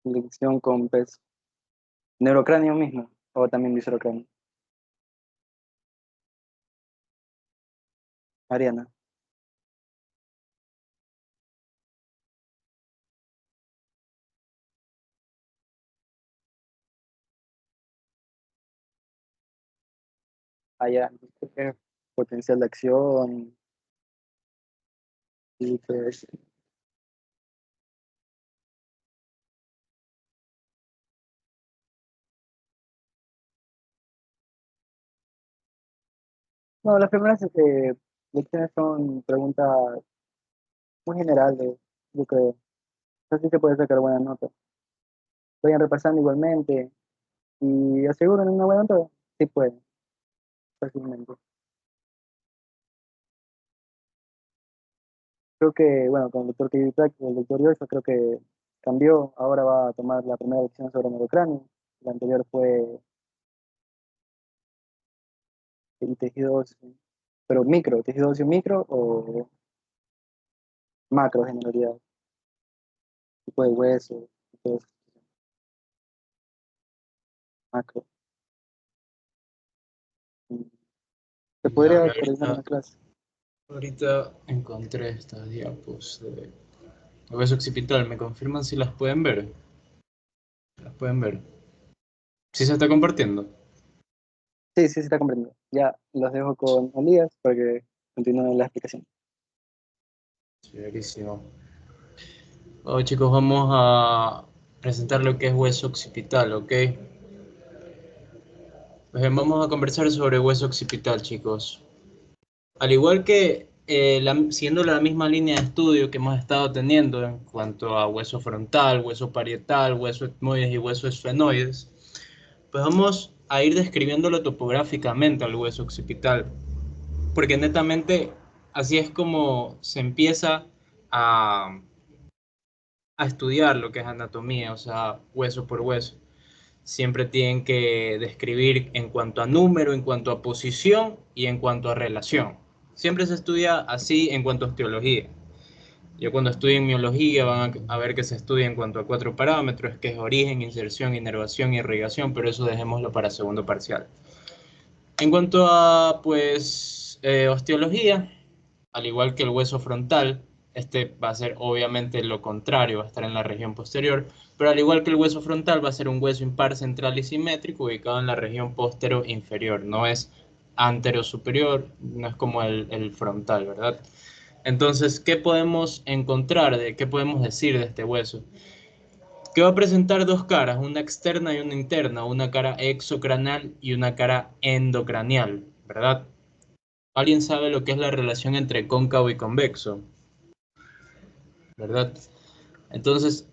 Lección con peso. Neurocráneo mismo, o también viscerocráneo. Mariana. Allá, potencial de acción y pues, no, las primeras lecciones son preguntas muy generales, yo creo. Así se puede sacar buenas notas. Vayan repasando igualmente y aseguran una buena nota. Sí pueden, fácilmente. Creo que, bueno, con el doctor Kiwi Black y el doctor Yoshua creo que cambió. Ahora va a tomar la primera lección sobre neurocráneo. La anterior fue el tejido óseo. Pero micro, tejido óseo micro o macro en realidad. Tipo de hueso, tipo de macro. Se Ya, podría coordinar una clase. ahorita encontré estas diapos de hueso occipital. ¿Me confirman si las pueden ver? ¿Las pueden ver? ¿Sí se está compartiendo? Sí, sí, se está comprendiendo. Ya los dejo con Elías para que continúen la explicación. Chéverísimo. Bueno, chicos, vamos a presentar lo que es hueso occipital, ¿ok? Pues bien, vamos a conversar sobre hueso occipital, chicos. Al igual que siguiendo la misma línea de estudio que hemos estado teniendo en cuanto a hueso frontal, hueso parietal, hueso etmoides y hueso esfenoides, pues vamos a ir describiéndolo topográficamente al hueso occipital, porque netamente así es como se empieza a, a estudiar lo que es anatomía, o sea, hueso por hueso. Siempre tienen que describir en cuanto a número, en cuanto a posición y en cuanto a relación. Siempre se estudia así en cuanto a osteología. Yo cuando estudien miología van a ver que se estudia en cuanto a 4 parámetros, que es origen, inserción, inervación y irrigación, pero eso dejémoslo para segundo parcial. En cuanto a pues osteología, al igual que el hueso frontal, este va a ser obviamente lo contrario, va a estar en la región posterior, pero al igual que el hueso frontal va a ser un hueso impar central y simétrico ubicado en la región postero inferior, no es antero superior, no es como el frontal, ¿verdad? Entonces, ¿qué podemos encontrar, qué podemos decir de este hueso? Que va a presentar dos caras, una externa y una interna, una cara exocranial y una cara endocranial, ¿verdad? ¿Alguien sabe lo que es la relación entre cóncavo y convexo? ¿Verdad? Entonces,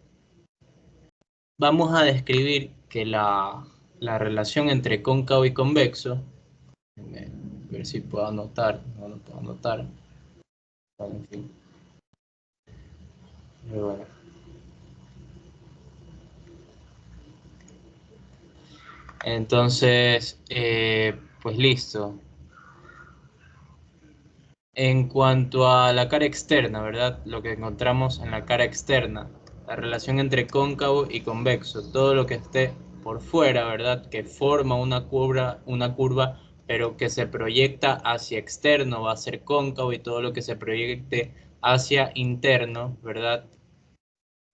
vamos a describir que la relación entre cóncavo y convexo, a ver si puedo anotar, no lo puedo anotar, bueno, en fin, pero bueno. Entonces, pues listo. En cuanto a la cara externa, ¿verdad? Lo que encontramos en la cara externa, la relación entre cóncavo y convexo, todo lo que esté por fuera, ¿verdad? Que forma una curva, pero que se proyecta hacia externo va a ser cóncavo y todo lo que se proyecte hacia interno, ¿verdad?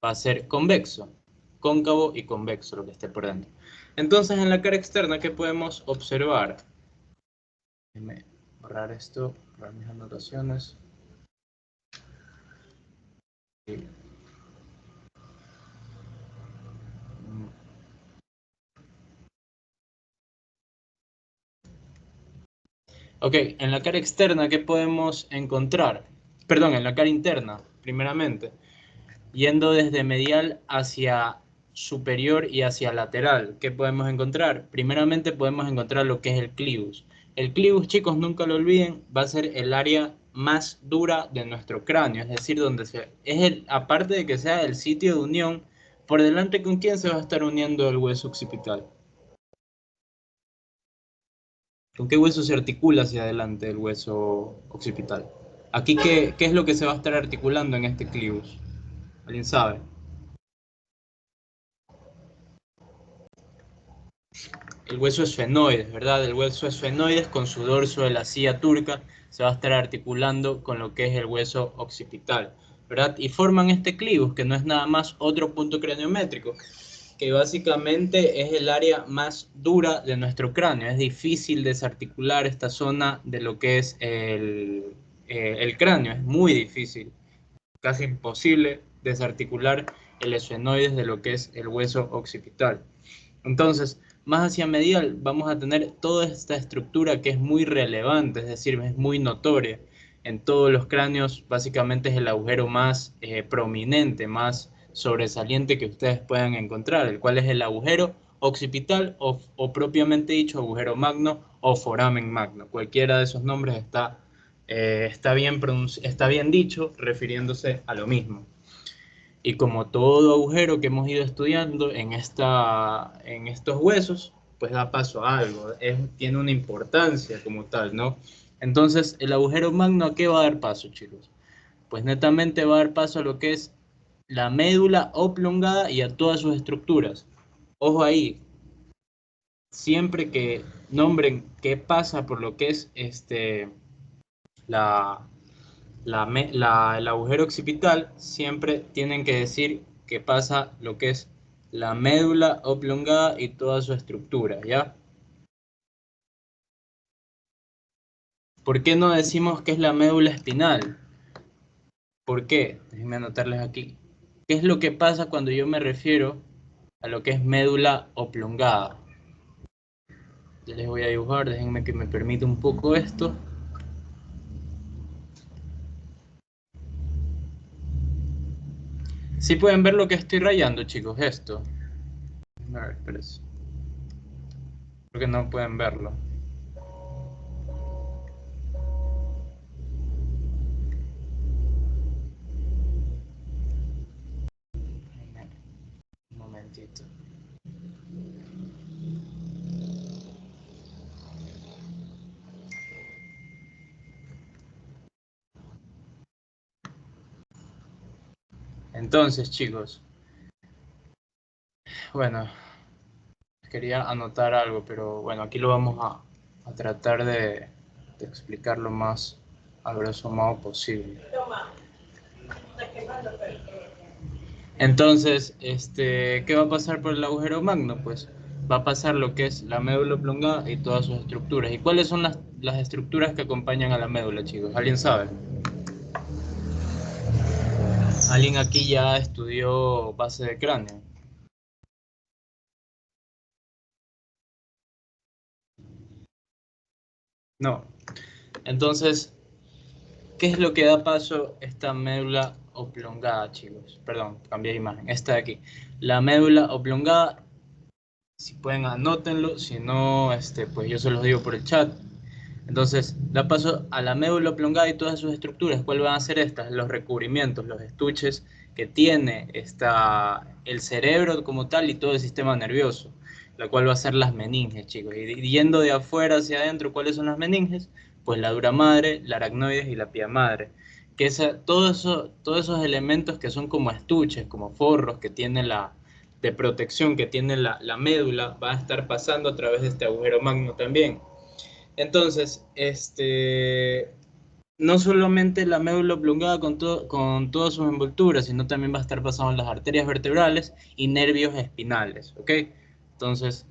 Va a ser convexo, cóncavo y convexo lo que esté por dentro. Entonces, en la cara externa, ¿qué podemos observar? Déjenme borrar esto, borrar mis anotaciones. Ok, en la cara externa, ¿qué podemos encontrar? Perdón, en la cara interna, primeramente. Yendo desde medial hacia superior y hacia lateral, ¿qué podemos encontrar? Primeramente podemos encontrar lo que es el clivus. El clivus, chicos, nunca lo olviden, va a ser el área más dura de nuestro cráneo, es decir, aparte de que sea el sitio de unión, por delante con quién se va a estar uniendo el hueso occipital. ¿Con qué hueso se articula hacia adelante el hueso occipital? Aquí, ¿qué es lo que se va a estar articulando en este clivus? ¿Alguien sabe? El hueso esfenoides, ¿verdad? El hueso esfenoides con su dorso de la silla turca se va a estar articulando con lo que es el hueso occipital, ¿verdad? Y forman este clivus, que no es nada más otro punto craniométrico, que básicamente es el área más dura de nuestro cráneo. Es difícil desarticular esta zona de lo que es el cráneo, es muy difícil, casi imposible desarticular el esfenoides de lo que es el hueso occipital. Entonces, más hacia medial vamos a tener toda esta estructura que es muy relevante, es decir, es muy notoria. En todos los cráneos básicamente es el agujero más prominente, más sobresaliente que ustedes puedan encontrar, el cual es el agujero occipital o propiamente dicho agujero magno o foramen magno. Cualquiera de esos nombres está bien dicho, refiriéndose a lo mismo. Y como todo agujero que hemos ido estudiando en estos huesos, pues da paso a algo, tiene una importancia como tal, ¿no? Entonces, el agujero magno, ¿a qué va a dar paso, chicos? Pues netamente va a dar paso a lo que es la médula oblongada y a todas sus estructuras. Ojo ahí, siempre que nombren qué pasa por lo que es la, el agujero occipital, siempre tienen que decir que pasa lo que es la médula oblongada y toda su estructura, ¿ya? ¿Por qué no decimos que es la médula espinal? ¿Por qué? Déjenme anotarles aquí. ¿Qué es lo que pasa cuando yo me refiero a lo que es médula oblongada? Ya les voy a dibujar, déjenme que me permita un poco esto. Sí pueden ver lo que estoy rayando, chicos, esto. A ver, espérense. Creo que no pueden verlo. Un momentito. Entonces, chicos, bueno, quería anotar algo, pero bueno, aquí lo vamos a tratar de explicar lo más a grosso modo posible. Entonces, ¿qué va a pasar por el agujero magno? Pues va a pasar lo que es la médula oblongada y todas sus estructuras. ¿Y cuáles son las estructuras que acompañan a la médula, chicos? ¿Alguien sabe? ¿Alguien aquí ya estudió base de cráneo? No. Entonces, ¿qué es lo que da paso a esta médula oblongada, chicos? Perdón, cambié de imagen. Esta de aquí. La médula oblongada, si pueden anótenlo, si no, pues yo se los digo por el chat. Entonces, da paso a la médula oblongada y todas sus estructuras. ¿Cuáles van a ser estas? Los recubrimientos, los estuches que tiene el cerebro como tal y todo el sistema nervioso, la cual va a ser las meninges, chicos. Y yendo de afuera hacia adentro, ¿cuáles son las meninges? Pues la dura madre, la aracnoides y la pía madre. Que todos esos elementos que son como estuches, como forros que tiene de protección que tiene la médula, va a estar pasando a través de este agujero magno también. Entonces, no solamente la médula oblongada con todas sus envolturas, sino también va a estar pasando en las arterias vertebrales y nervios espinales, ¿ok? Entonces,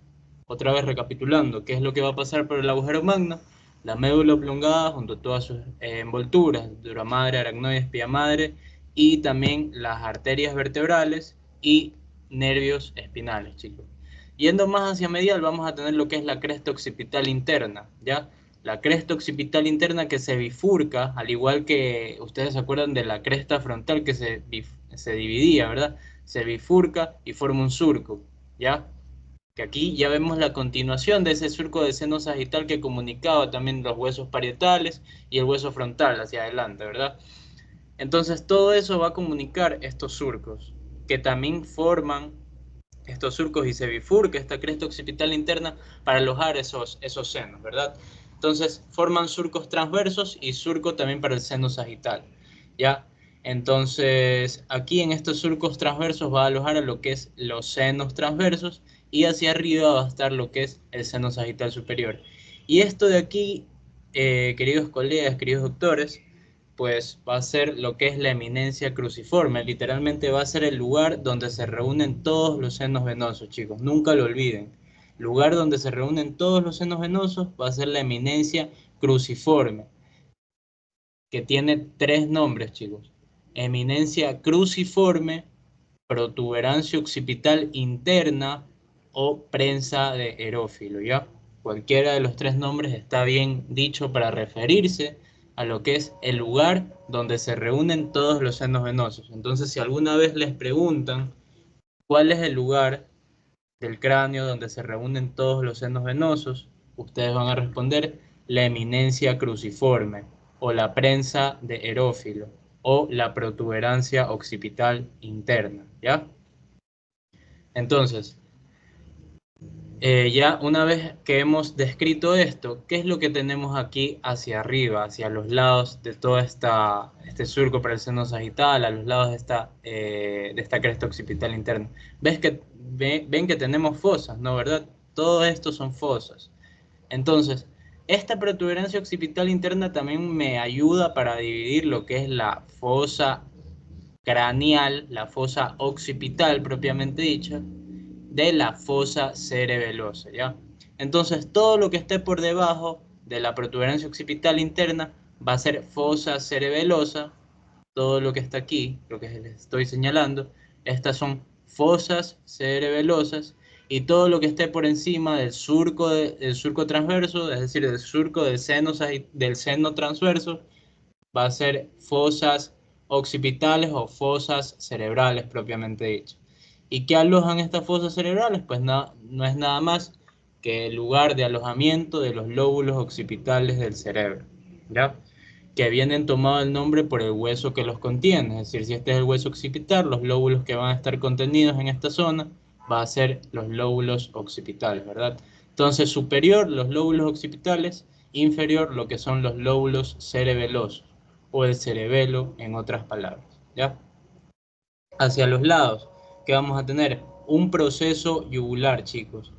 otra vez recapitulando, ¿qué es lo que va a pasar por el agujero magno? La médula oblongada junto a todas sus envolturas, dura madre, aracnoides, pía madre, y también las arterias vertebrales y nervios espinales, chicos. Yendo más hacia medial, vamos a tener lo que es la cresta occipital interna, ¿ya? La cresta occipital interna que se bifurca, al igual que ustedes se acuerdan de la cresta frontal que se dividía, ¿verdad? Se bifurca y forma un surco, ¿ya? Que aquí ya vemos la continuación de ese surco de seno sagital que comunicaba también los huesos parietales y el hueso frontal hacia adelante, ¿verdad? Entonces todo eso va a comunicar estos surcos, que también forman estos surcos y se bifurca esta cresta occipital interna para alojar esos senos, ¿verdad? Entonces forman surcos transversos y surco también para el seno sagital, ¿ya? Entonces aquí en estos surcos transversos va a alojar a lo que es los senos transversos y hacia arriba va a estar lo que es el seno sagital superior. Y esto de aquí, queridos colegas, queridos doctores, pues va a ser lo que es la eminencia cruciforme. Literalmente va a ser el lugar donde se reúnen todos los senos venosos, chicos. Nunca lo olviden. Lugar donde se reúnen todos los senos venosos va a ser la eminencia cruciforme, que tiene 3 nombres, chicos. Eminencia cruciforme, protuberancia occipital interna o prensa de Erófilo, ¿ya? Cualquiera de los 3 nombres está bien dicho para referirse a lo que es el lugar donde se reúnen todos los senos venosos. Entonces, si alguna vez les preguntan cuál es el lugar del cráneo donde se reúnen todos los senos venosos, ustedes van a responder la eminencia cruciforme o la prensa de Erófilo o la protuberancia occipital interna, ¿ya? Entonces, ya una vez que hemos descrito esto, ¿qué es lo que tenemos aquí hacia arriba, hacia los lados de todo este surco para el seno sagital, a los lados de esta cresta occipital interna? Ven que tenemos fosas, ¿no? ¿Verdad? Todo esto son fosas. Entonces, esta protuberancia occipital interna también me ayuda para dividir lo que es la fosa craneal, la fosa occipital propiamente dicha, de la fosa cerebelosa, ¿ya? Entonces, todo lo que esté por debajo de la protuberancia occipital interna va a ser fosa cerebelosa. Todo lo que está aquí, lo que les estoy señalando, estas son fosas cerebelosas, y todo lo que esté por encima del surco transverso, es decir, del surco del seno transverso, va a ser fosas occipitales o fosas cerebrales propiamente dicho. ¿Y qué alojan estas fosas cerebrales? Pues no es nada más que el lugar de alojamiento de los lóbulos occipitales del cerebro, ¿ya? Que vienen tomado el nombre por el hueso que los contiene. Es decir, si este es el hueso occipital, los lóbulos que van a estar contenidos en esta zona va a ser los lóbulos occipitales, ¿verdad? Entonces, superior, los lóbulos occipitales; inferior, lo que son los lóbulos cerebelosos, o el cerebelo, en otras palabras, ¿ya? Hacia los lados, que vamos a tener un proceso yugular, chicos.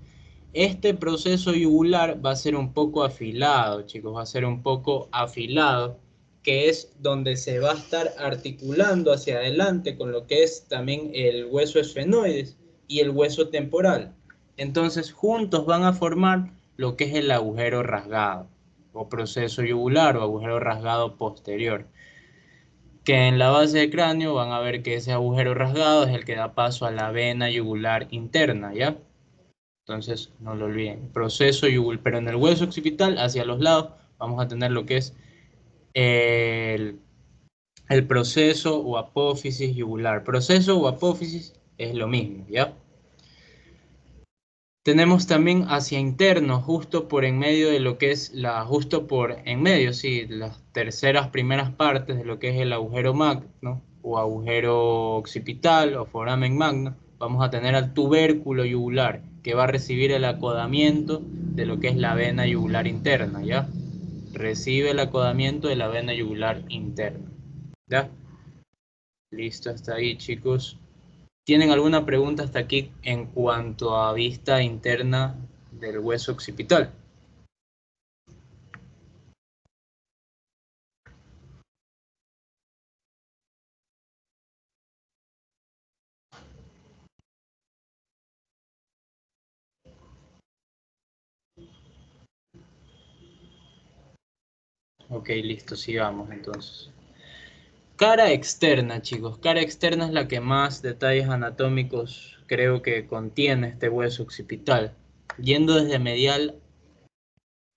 Este proceso yugular va a ser un poco afilado, chicos, va a ser un poco afilado, que es donde se va a estar articulando hacia adelante con lo que es también el hueso esfenoides y el hueso temporal. Entonces, juntos van a formar lo que es el agujero rasgado, o proceso yugular o agujero rasgado posterior, que en la base del cráneo van a ver que ese agujero rasgado es el que da paso a la vena yugular interna, ¿ya? Entonces, no lo olviden, proceso yugular, pero en el hueso occipital, hacia los lados, vamos a tener lo que es el, el proceso o apófisis yugular. Proceso o apófisis es lo mismo, ¿ya? Tenemos también hacia interno, justo por en medio de lo que es justo por en medio, sí, las terceras primeras partes de lo que es el agujero magno, o agujero occipital, o foramen magno, vamos a tener al tubérculo yugular, que va a recibir el acodamiento de lo que es la vena yugular interna, ¿ya? Recibe el acodamiento de la vena yugular interna, ¿ya? Listo, hasta ahí, chicos. ¿Tienen alguna pregunta hasta aquí en cuanto a vista interna del hueso occipital? Ok, listo, sigamos entonces. Cara externa, chicos. Cara externa es la que más detalles anatómicos creo que contiene este hueso occipital. Yendo desde medial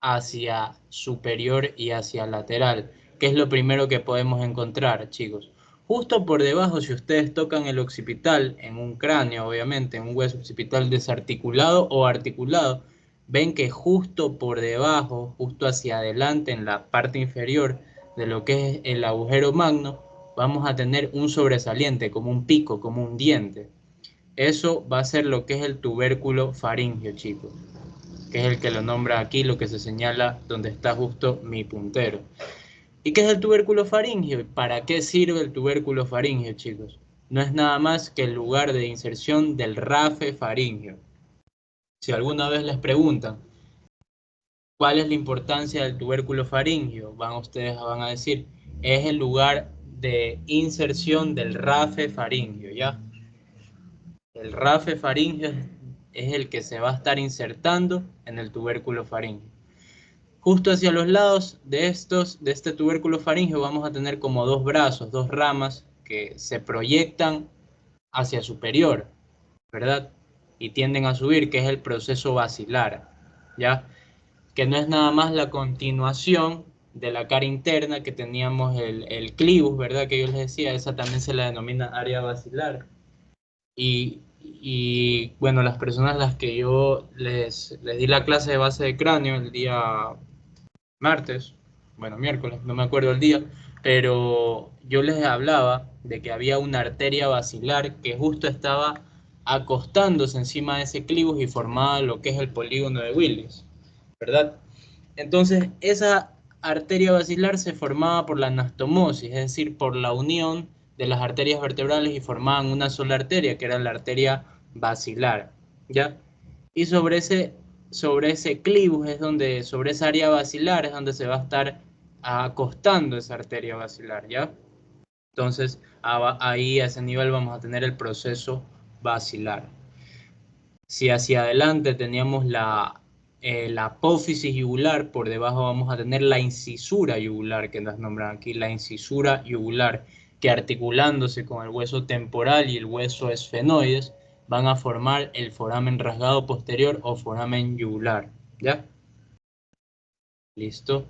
hacia superior y hacia lateral. ¿Qué es lo primero que podemos encontrar, chicos? Justo por debajo, si ustedes tocan el occipital en un cráneo, obviamente, en un hueso occipital desarticulado o articulado, ven que justo por debajo, justo hacia adelante, en la parte inferior de lo que es el agujero magno, vamos a tener un sobresaliente, como un pico, como un diente. Eso va a ser lo que es el tubérculo faríngeo, chicos, que es el que lo nombra aquí, lo que se señala donde está justo mi puntero. ¿Y qué es el tubérculo faríngeo? ¿Para qué sirve el tubérculo faríngeo, chicos? No es nada más que el lugar de inserción del rafe faríngeo. Si alguna vez les preguntan cuál es la importancia del tubérculo faríngeo, ustedes van a decir, es el lugar de inserción del rafe faríngeo, ¿ya? El rafe faríngeo es el que se va a estar insertando en el tubérculo faríngeo. Justo hacia los lados de este tubérculo faríngeo vamos a tener como dos brazos, dos ramas que se proyectan hacia superior, ¿verdad? Y tienden a subir, que es el proceso basilar, ¿ya? Que no es nada más la continuación de la cara interna que teníamos el clivus, ¿verdad? Que yo les decía, esa también se la denomina área basilar. Y bueno, las personas a las que yo les di la clase de base de cráneo el día martes, bueno, miércoles, no me acuerdo el día, pero yo les hablaba de que había una arteria basilar que justo estaba acostándose encima de ese clivus y formaba lo que es el polígono de Willis, ¿verdad? Entonces, esa arteria basilar se formaba por la anastomosis, es decir, por la unión de las arterias vertebrales y formaban una sola arteria, que era la arteria basilar, ¿ya? Y sobre ese clivus es donde, sobre esa área basilar es donde se va a estar acostando esa arteria basilar, ¿ya? Entonces, ahí a ese nivel vamos a tener el proceso basilar. Si hacia adelante teníamos la apófisis yugular, por debajo vamos a tener la incisura yugular, que nos nombran aquí, la incisura yugular, que articulándose con el hueso temporal y el hueso esfenoides, van a formar el foramen rasgado posterior o foramen yugular, ¿ya? ¿Listo?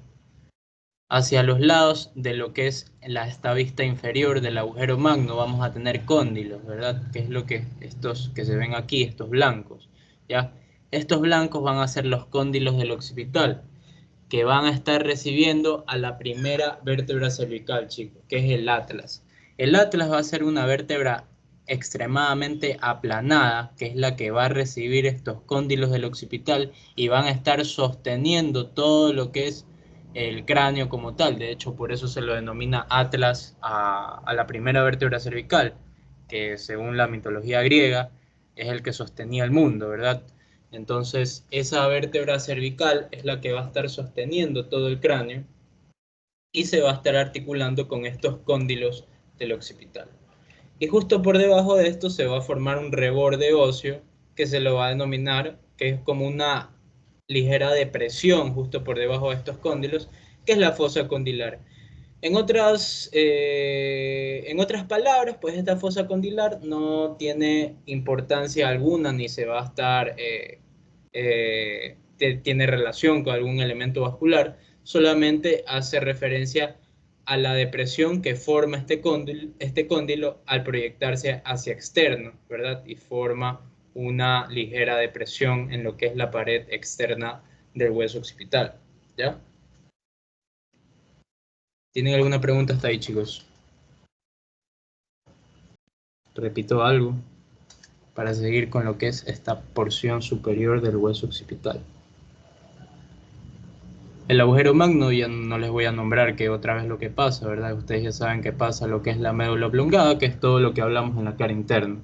Hacia los lados de lo que es esta vista inferior del agujero magno vamos a tener cóndilos, ¿verdad? Que es lo que estos que se ven aquí, estos blancos, ¿ya? Estos blancos van a ser los cóndilos del occipital, que van a estar recibiendo a la primera vértebra cervical, chicos, que es el atlas. El atlas va a ser una vértebra extremadamente aplanada, que es la que va a recibir estos cóndilos del occipital y van a estar sosteniendo todo lo que es el cráneo como tal. De hecho, por eso se lo denomina atlas a la primera vértebra cervical, que según la mitología griega es el que sostenía el mundo, ¿verdad? Entonces, esa vértebra cervical es la que va a estar sosteniendo todo el cráneo y se va a estar articulando con estos cóndilos del occipital. Y justo por debajo de esto se va a formar un reborde óseo que se lo va a denominar, que es como una ligera depresión justo por debajo de estos cóndilos, que es la fosa condilar. En otras palabras, pues esta fosa condilar no tiene importancia alguna ni se va a estar, tiene relación con algún elemento vascular, solamente hace referencia a la depresión que forma este cóndilo al proyectarse hacia externo, ¿verdad? Y forma una ligera depresión en lo que es la pared externa del hueso occipital, ¿ya? ¿Tienen alguna pregunta hasta ahí, chicos? Repito algo para seguir con lo que es esta porción superior del hueso occipital. El agujero magno ya no les voy a nombrar que otra vez lo que pasa, ¿verdad? Ustedes ya saben que pasa lo que es la médula oblongada, que es todo lo que hablamos en la cara interna,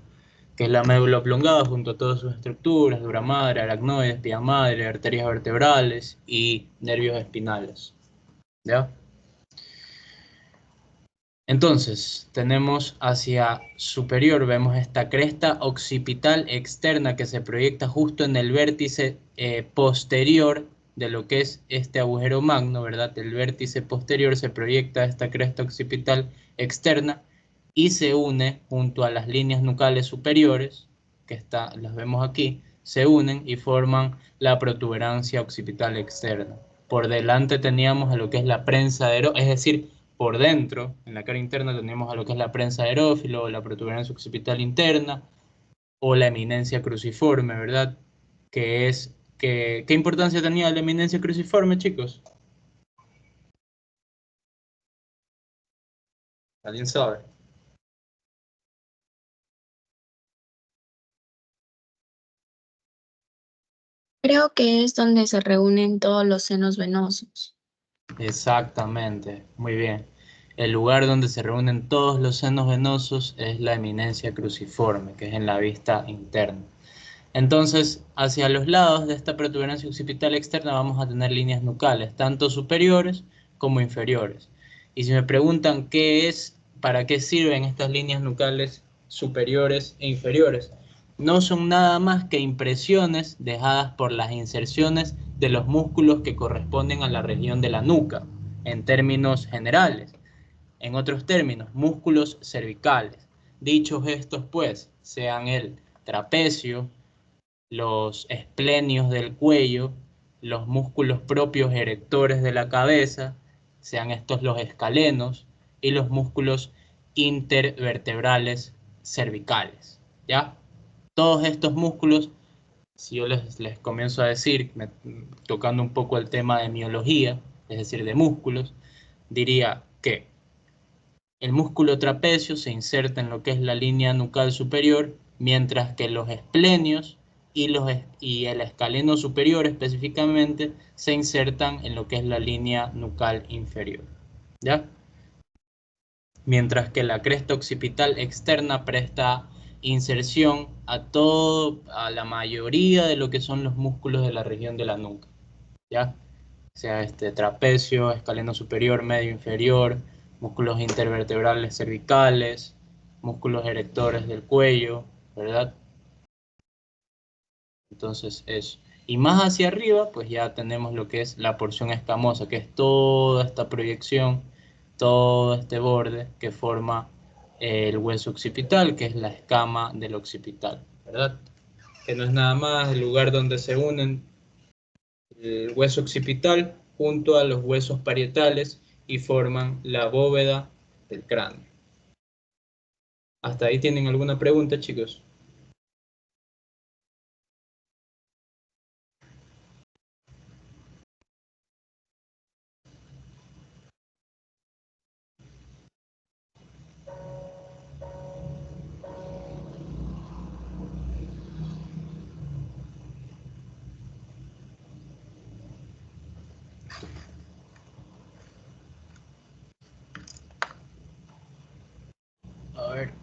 que es la médula oblongada junto a todas sus estructuras, dura madre, aracnoides, pía madre, arterias vertebrales y nervios espinales, ¿ya? Entonces, tenemos hacia superior, vemos esta cresta occipital externa que se proyecta justo en el vértice posterior de lo que es este agujero magno, ¿verdad? El vértice posterior se proyecta a esta cresta occipital externa y se une junto a las líneas nucales superiores, que las vemos aquí, se unen y forman la protuberancia occipital externa, Por delante teníamos a lo que es la prensa de es decir, por dentro, en la cara interna teníamos a lo que es la prensa de aerófilo, la protuberancia occipital interna o la eminencia cruciforme, ¿verdad? ¿Qué importancia tenía la eminencia cruciforme, chicos? ¿Alguien sabe? Creo que es donde se reúnen todos los senos venosos. Exactamente, muy bien. El lugar donde se reúnen todos los senos venosos es la eminencia cruciforme, que es en la vista interna. Entonces, hacia los lados de esta protuberancia occipital externa vamos a tener líneas nucales, tanto superiores como inferiores. Y si me preguntan para qué sirven estas líneas nucales superiores e inferiores, no son nada más que impresiones dejadas por las inserciones de los músculos que corresponden a la región de la nuca, en términos generales. En otros términos, músculos cervicales. Dichos estos, pues, sean el trapecio, los esplenios del cuello, los músculos propios erectores de la cabeza, sean estos los escalenos, y los músculos intervertebrales cervicales, ¿ya? Todos estos músculos, si yo les comienzo a decir, tocando un poco el tema de miología, es decir, de músculos, diría que el músculo trapecio se inserta en lo que es la línea nucal superior, mientras que los esplenios y el escaleno superior específicamente se insertan en lo que es la línea nucal inferior, ¿ya? Mientras que la cresta occipital externa presta inserción a la mayoría de lo que son los músculos de la región de la nuca, ¿ya? Sea trapecio, escaleno superior, medio inferior, músculos intervertebrales cervicales, músculos erectores del cuello, ¿verdad? Entonces eso. Y más hacia arriba, pues ya tenemos lo que es la porción escamosa, que es toda esta proyección, todo este borde que forma el hueso occipital, que es la escama del occipital, ¿verdad? Que no es nada más el lugar donde se unen el hueso occipital junto a los huesos parietales y forman la bóveda del cráneo. ¿Hasta ahí tienen alguna pregunta, chicos? A ver.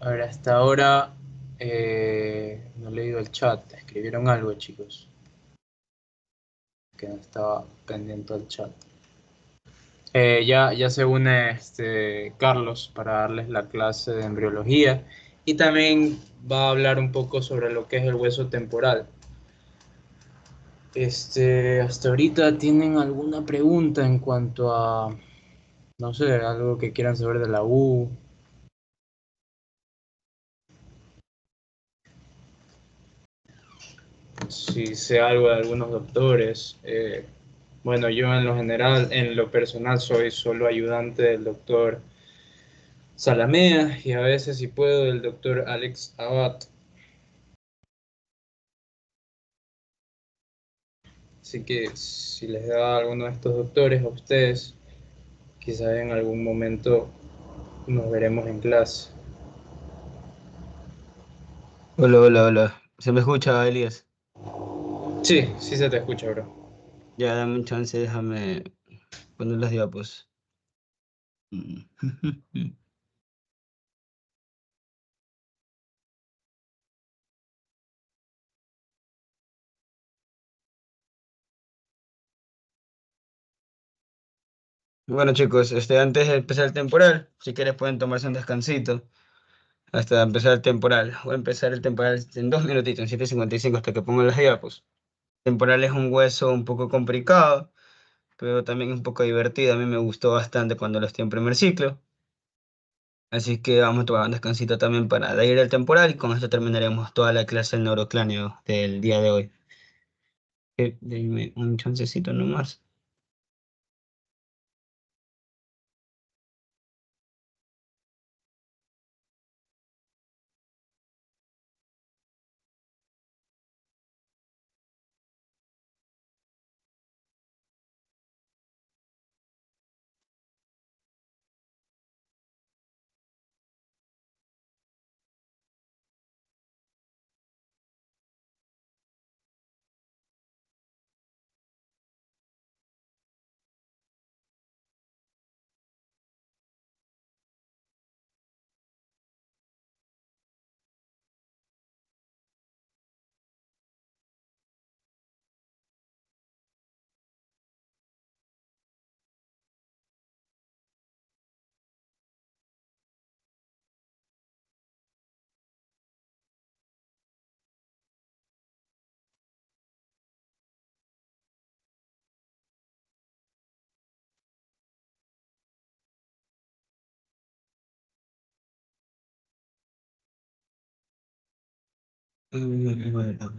A ver, hasta ahora no he leído el chat. ¿Escribieron algo, chicos? Que no estaba pendiente del chat. Ya se une Carlos para darles la clase de embriología y también va a hablar un poco sobre lo que es el hueso temporal. Hasta ahorita tienen alguna pregunta en cuanto a, no sé, algo que quieran saber de la U. Si sé algo de algunos doctores. Bueno, yo en lo general, en lo personal, soy solo ayudante del doctor Salamea y a veces, si puedo, del doctor Alex Abad. Así que si les da alguno de estos doctores a ustedes, quizás en algún momento nos veremos en clase. Hola, hola, hola. ¿Se me escucha, Elías? Sí, sí se te escucha, bro. Ya, dame un chance, déjame poner las diapos. Bueno, chicos, antes de empezar el temporal, si quieres pueden tomarse un descansito hasta empezar el temporal. Voy a empezar el temporal en 2 minutitos, en 7:55 hasta que ponga las diapos. El temporal es un hueso un poco complicado, pero también un poco divertido. A mí me gustó bastante cuando lo estoy en primer ciclo. Así que vamos a tomar un descansito también para ir al temporal y con esto terminaremos toda la clase del neurocráneo del día de hoy. Denme un chancecito nomás. Bueno,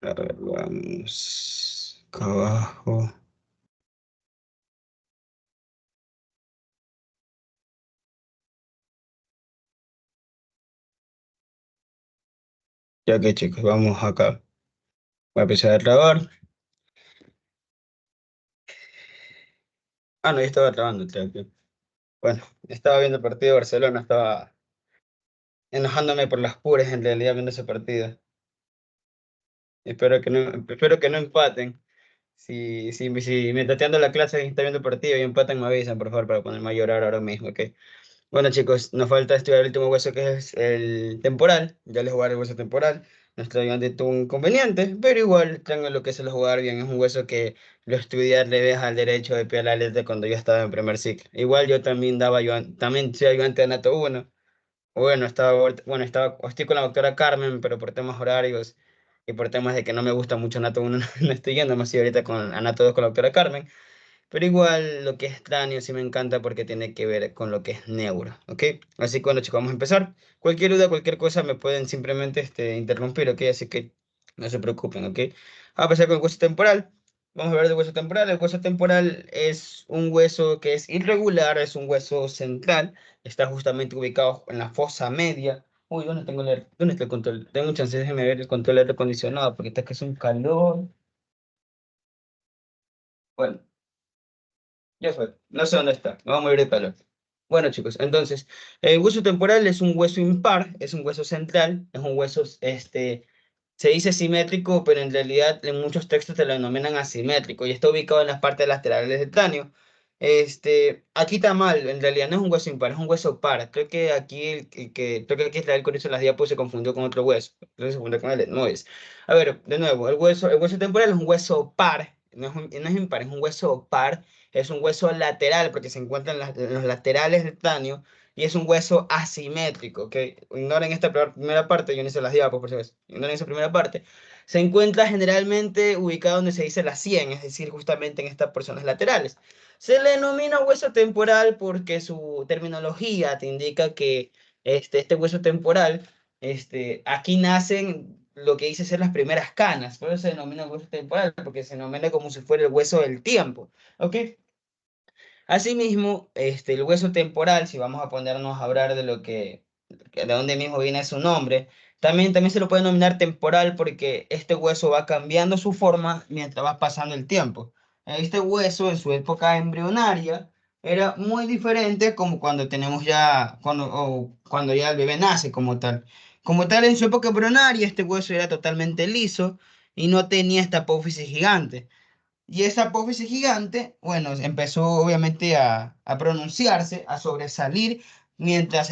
a ver, vamos acá abajo. Ya que chicos, vamos acá. Voy a empezar a grabar. Ah, no, ya estaba grabando, creo que. Bueno, estaba viendo el partido de Barcelona, estaba enojándome por las puras en realidad viendo ese partido. Espero que no empaten. Si me tateando la clase y está viendo el partido y empatan, me avisan, por favor, para ponerme a llorar ahora mismo, ¿ok? Bueno, chicos, nos falta estudiar el último hueso que es el temporal. Ya les jugaré el hueso temporal. Nuestro ayudante tuvo un inconveniente, pero igual tengo lo que es el jugar bien. Es un hueso que lo estudiar le deja al derecho de pie a la letra cuando yo estaba en primer ciclo. Igual yo también también soy ayudante de Anato 1. Estoy con la doctora Carmen, pero por temas horarios y por temas de que no me gusta mucho Anato 1, no estoy yendo más ahorita con Anato 2 con la doctora Carmen. Pero igual lo que es cráneo sí me encanta porque tiene que ver con lo que es neuro, ¿ok? Así que bueno chicos, vamos a empezar. Cualquier duda, cualquier cosa me pueden simplemente interrumpir, ¿ok? Así que no se preocupen, ¿ok? Vamos a empezar con el hueso temporal. Vamos a hablar del hueso temporal. El hueso temporal es un hueso que es irregular, es un hueso central. Está justamente ubicado en la fosa media. Uy, ¿dónde está el control? Tengo un chance, déjenme ver el control de aire acondicionado porque está que es un calor. Bueno. Ya fue, no sé dónde está, me vamos a morir de calor. Bueno, chicos, entonces, el hueso temporal es un hueso impar, es un hueso central, es un hueso, se dice simétrico, pero en realidad en muchos textos te lo denominan asimétrico y está ubicado en las partes laterales del cráneo. Aquí está mal, en realidad no es un hueso impar, es un hueso par. Creo que aquí Israel con eso en las diapos se confundió con otro hueso, entonces se confundió con el no es. A ver, de nuevo, el hueso temporal es un hueso par, no es impar, es un hueso par, es un hueso lateral porque se encuentra en los laterales del cráneo y es un hueso asimétrico, ¿ok? Ignoren esta primera parte, yo no hice las diapos por si acaso. Ignoren esa primera parte. Se encuentra generalmente ubicado donde se dice la sien, es decir, justamente en estas porciones laterales. Se le denomina hueso temporal porque su terminología te indica que este hueso temporal, aquí nacen lo que dice ser las primeras canas, por eso se denomina hueso temporal, porque se denomina como si fuera el hueso del tiempo, ¿ok? Asimismo, el hueso temporal, si vamos a ponernos a hablar de de dónde mismo viene su nombre, también se lo puede denominar temporal porque este hueso va cambiando su forma mientras va pasando el tiempo. Este hueso en su época embrionaria era muy diferente como cuando cuando ya el bebé nace como tal. Como tal, en su época embrionaria, este hueso era totalmente liso y no tenía esta apófisis gigante. Y esa apófisis gigante, bueno, empezó obviamente a pronunciarse, a sobresalir mientras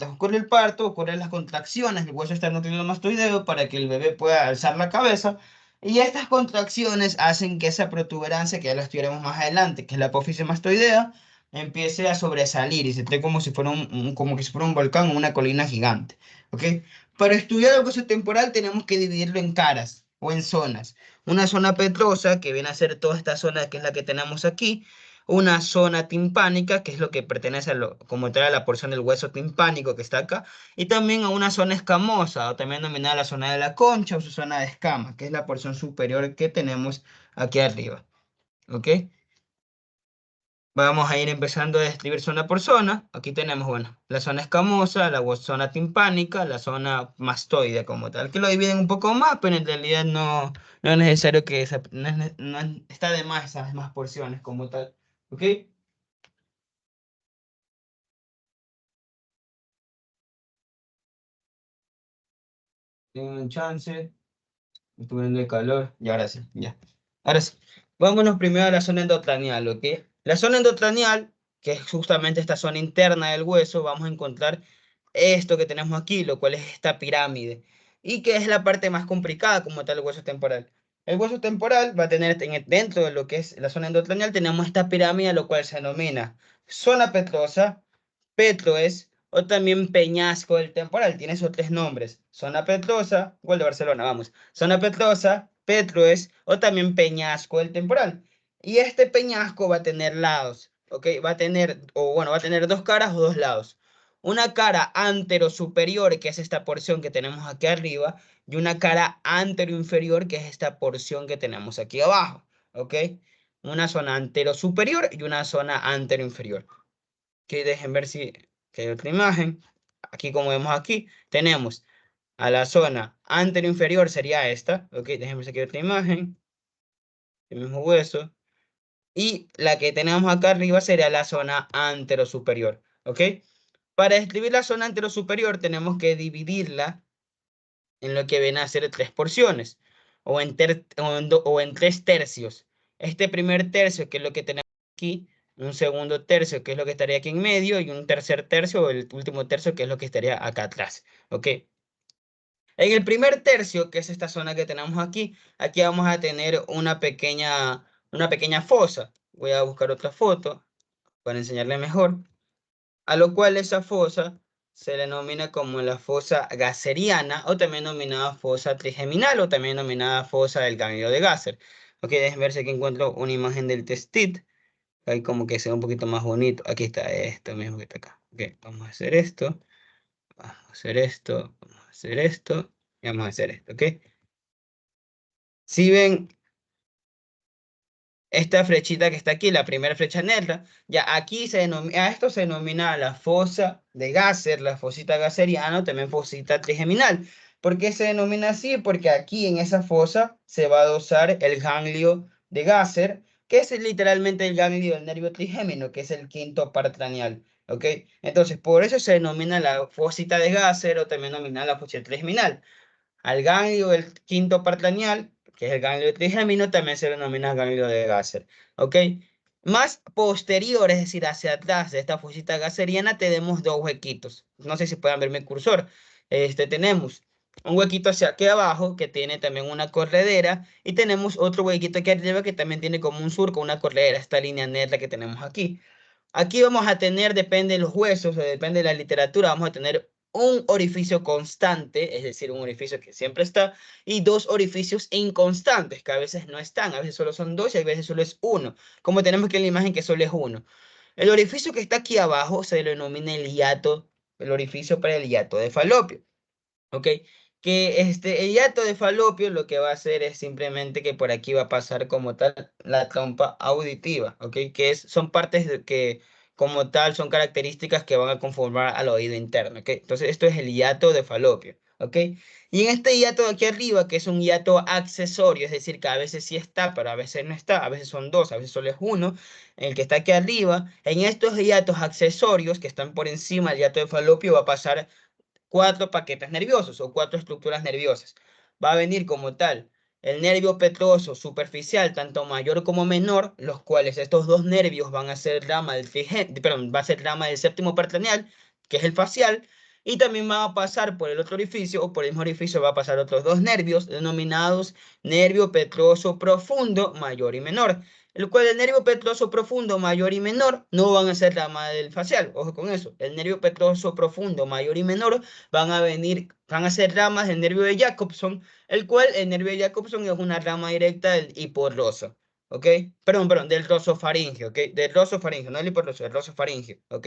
ocurre el parto, ocurren las contracciones, el hueso esternocleidomastoideo para que el bebé pueda alzar la cabeza. Y estas contracciones hacen que esa protuberancia, que ya la estudiaremos más adelante, que es la apófisis mastoidea, empiece a sobresalir y se ve como si fuera como que si fuera un volcán o una colina gigante. ¿Ok? Para estudiar el hueso temporal tenemos que dividirlo en caras o en zonas. Una zona petrosa, que viene a ser toda esta zona que es la que tenemos aquí. una zona timpánica, que es lo que pertenece como tal a la porción del hueso timpánico que está acá, y también a una zona escamosa, o también denominada la zona de la concha o su zona de escama, que es la porción superior que tenemos aquí arriba. ¿Ok? Vamos a ir empezando a describir zona por zona. Aquí tenemos, bueno, la zona escamosa, la zona timpánica, la zona mastoide como tal, que lo dividen un poco más, pero en realidad no es necesario que está de más esas más porciones como tal. ¿Ok? Tengo un chance. Estuve en el calor. Y ahora sí, ya. Ahora sí. Vámonos primero a la zona endocranial, ¿ok? La zona endocranial, que es justamente esta zona interna del hueso, vamos a encontrar esto que tenemos aquí, lo cual es esta pirámide. Y que es la parte más complicada como tal el hueso temporal. El hueso temporal va a tener dentro de lo que es la zona endocranial, tenemos esta pirámide, lo cual se denomina zona petrosa, petroes o también peñasco del temporal. Tiene esos tres nombres. Zona petrosa, gol de Barcelona, vamos. Zona petrosa, petroes o también peñasco del temporal. Y este peñasco va a tener lados, ¿ok? Va a tener, o bueno, va a tener dos caras o dos lados. Una cara antero-superior, que es esta porción que tenemos aquí arriba, y una cara antero-inferior, que es esta porción que tenemos aquí abajo, ¿ok? Una zona antero-superior y una zona antero-inferior. Que dejen ver si que hay otra imagen. Aquí, como vemos aquí, tenemos a la zona anterior-inferior, sería esta. Ok, déjenme ver si hay otra imagen. El mismo hueso. Y la que tenemos acá arriba sería la zona antero-superior. ¿Ok? Para describir la zona antero-superior tenemos que dividirla en lo que viene a ser tres porciones. O en tres tercios. Este primer tercio, que es lo que tenemos aquí, un segundo tercio, que es lo que estaría aquí en medio, y un tercer tercio, o el último tercio, que es lo que estaría acá atrás. ¿Ok? En el primer tercio, que es esta zona que tenemos aquí, aquí vamos a tener una pequeña fosa. Voy a buscar otra foto para enseñarle mejor. A lo cual esa fosa se denomina como la fosa gasseriana, o también denominada fosa trigeminal, o también denominada fosa del ganglio de Gasser. Ok, déjenme ver si aquí encuentro una imagen del testit. Ahí como que se ve un poquito más bonito. Aquí está esto mismo que está acá. Ok, vamos a hacer esto. Vamos a hacer esto. Vamos a hacer esto. Y vamos a hacer esto, ¿ok? Si ven esta flechita que está aquí, la primera flecha negra, ya aquí a esto se denomina la fosa de Gasser, la fosita gasseriana, o también fosita trigeminal. ¿Por qué se denomina así? Porque aquí en esa fosa se va a dosar el ganglio de Gasser, que es literalmente el ganglio del nervio trigémino, que es el quinto par craneal. ¿Ok? Entonces, por eso se denomina la fosita de Gasser, o también denomina la fosita trigeminal. Al ganglio del quinto par craneal, que es el ganglio trigémino, también se denomina ganglio de Gasser. ¿Ok? Más posterior, es decir, hacia atrás de esta fosita gasseriana, tenemos dos huequitos. No sé si pueden ver mi cursor. Tenemos un huequito hacia aquí abajo que tiene también una corredera, y tenemos otro huequito aquí arriba que también tiene como un surco, una corredera, esta línea negra que tenemos aquí. Aquí vamos a tener, depende de los huesos o depende de la literatura, vamos a tener un orificio constante, es decir, un orificio que siempre está, y dos orificios inconstantes, que a veces no están, a veces solo son dos y a veces solo es uno, como tenemos aquí en la imagen que solo es uno. El orificio que está aquí abajo se le denomina el hiato, el orificio para el hiato de Falopio. ¿Ok? Que el hiato de Falopio lo que va a hacer es simplemente que por aquí va a pasar como tal la trompa auditiva, ¿ok? Son partes que como tal son características que van a conformar al oído interno, ¿ok? Entonces esto es el hiato de Falopio, ¿ok? Y en este hiato de aquí arriba, que es un hiato accesorio, es decir, que a veces sí está, pero a veces no está, a veces son dos, a veces solo es uno, el que está aquí arriba, en estos hiatos accesorios que están por encima del hiato de Falopio va a pasar cuatro paquetes nerviosos o cuatro estructuras nerviosas. Va a venir como tal el nervio petroso superficial, tanto mayor como menor, los cuales estos dos nervios van a ser rama va a ser rama del séptimo par craneal, que es el facial, y también va a pasar por el otro orificio, o por el mismo orificio va a pasar otros dos nervios, denominados nervio petroso profundo, mayor y menor, el cual el nervio petroso profundo mayor y menor no van a ser rama del facial, ojo con eso, el nervio petroso profundo mayor y menor van a ser ramas del nervio de Jacobson, el cual el nervio de Jacobson es una rama directa del hiporroso. ¿ok? Perdón, del rosofaringio, ¿ok? Del rosofaringio, no el hiporroso, del rosofaringio, ¿ok?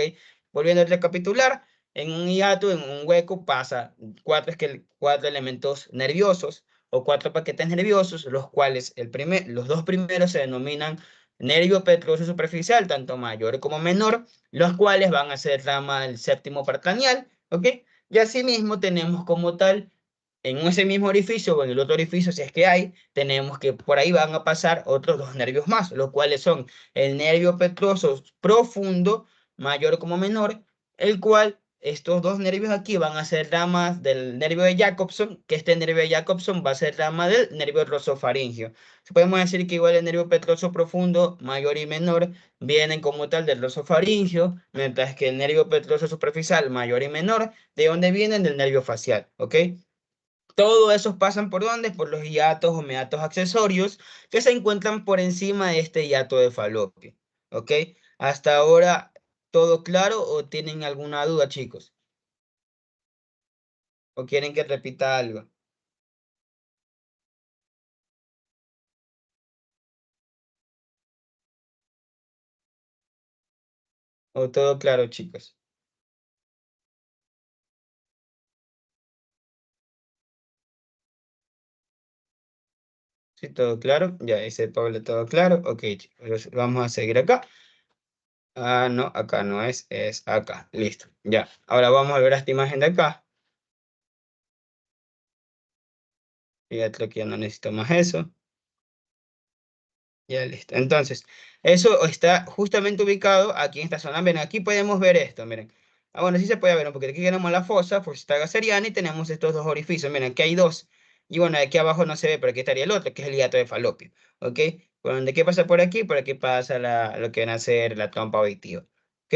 Volviendo a recapitular, en un hiato, en un hueco, pasa cuatro elementos nerviosos o cuatro paquetes nerviosos, los cuales los dos primeros se denominan nervio petroso superficial, tanto mayor como menor, los cuales van a ser rama del séptimo paracranial, ¿ok? Y asimismo tenemos como tal, en ese mismo orificio o en el otro orificio, si es que hay, tenemos que por ahí van a pasar otros dos nervios más, los cuales son el nervio petroso profundo, mayor como menor, el cual estos dos nervios aquí van a ser ramas del nervio de Jacobson, que este nervio de Jacobson va a ser rama del nervio rosofaringio. Podemos decir que igual el nervio petroso profundo, mayor y menor, vienen como tal del rosofaringio, mientras que el nervio petroso superficial, mayor y menor, ¿de dónde vienen? Del nervio facial, ¿ok? Todos esos pasan por ¿dónde? Por los hiatos o meatos accesorios que se encuentran por encima de este hiato de falopio, ¿ok? Hasta ahora, ¿todo claro o tienen alguna duda, chicos? ¿O quieren que repita algo? ¿O todo claro, chicos? ¿Sí, todo claro? Ya dice Pablo, todo claro. Ok, chicos, entonces vamos a seguir acá. Ah, no, acá no es acá. Listo, ya. Ahora vamos a ver esta imagen de acá. Fíjate que ya no necesito más eso. Ya listo. Entonces, eso está justamente ubicado aquí en esta zona. Miren, aquí podemos ver esto, miren. Ah, bueno, sí se puede ver, porque aquí tenemos la fosa gaseriana y tenemos estos dos orificios. Miren, aquí hay dos. Y bueno, aquí abajo no se ve, pero aquí estaría el otro, que es el hiato de falopio. ¿Ok? Bueno, ¿qué pasa por aquí? Por aquí pasa lo que viene a ser la trompa auditiva. ¿Ok?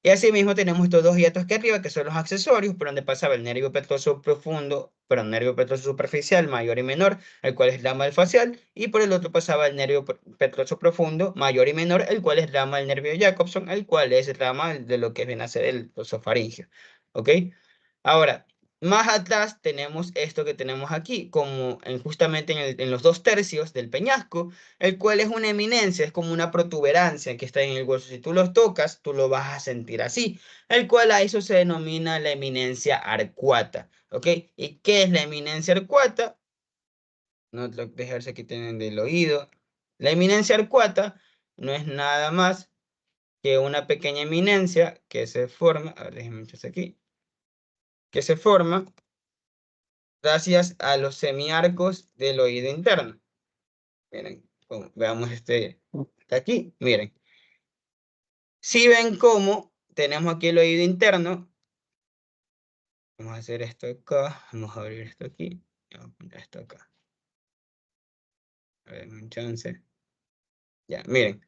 Y asimismo tenemos estos dos hiatos aquí arriba, que son los accesorios, por donde pasaba el nervio petroso profundo, pero nervio petroso superficial, mayor y menor, el cual es rama del facial, y por el otro pasaba el nervio petroso profundo, mayor y menor, el cual es rama del nervio de Jacobson, el cual es rama de lo que viene a ser el osofaringio. ¿Ok? Ahora, más atrás tenemos esto que tenemos aquí, como justamente en los dos tercios del peñasco, el cual es una eminencia, es como una protuberancia que está en el hueso. Si tú los tocas, tú lo vas a sentir así, el cual a eso se denomina la eminencia arcuata. ¿Ok? ¿Y qué es la eminencia arcuata? No tengo que dejarse aquí tienen del oído. La eminencia arcuata no es nada más que una pequeña eminencia que se forma, a ver, déjenme echar aquí, que se forma gracias a los semiarcos del oído interno. Miren, veamos este de aquí, miren. Si ven cómo tenemos aquí el oído interno, vamos a hacer esto acá, vamos a abrir esto aquí, y vamos a poner esto acá. A ver, un chance. Ya, miren.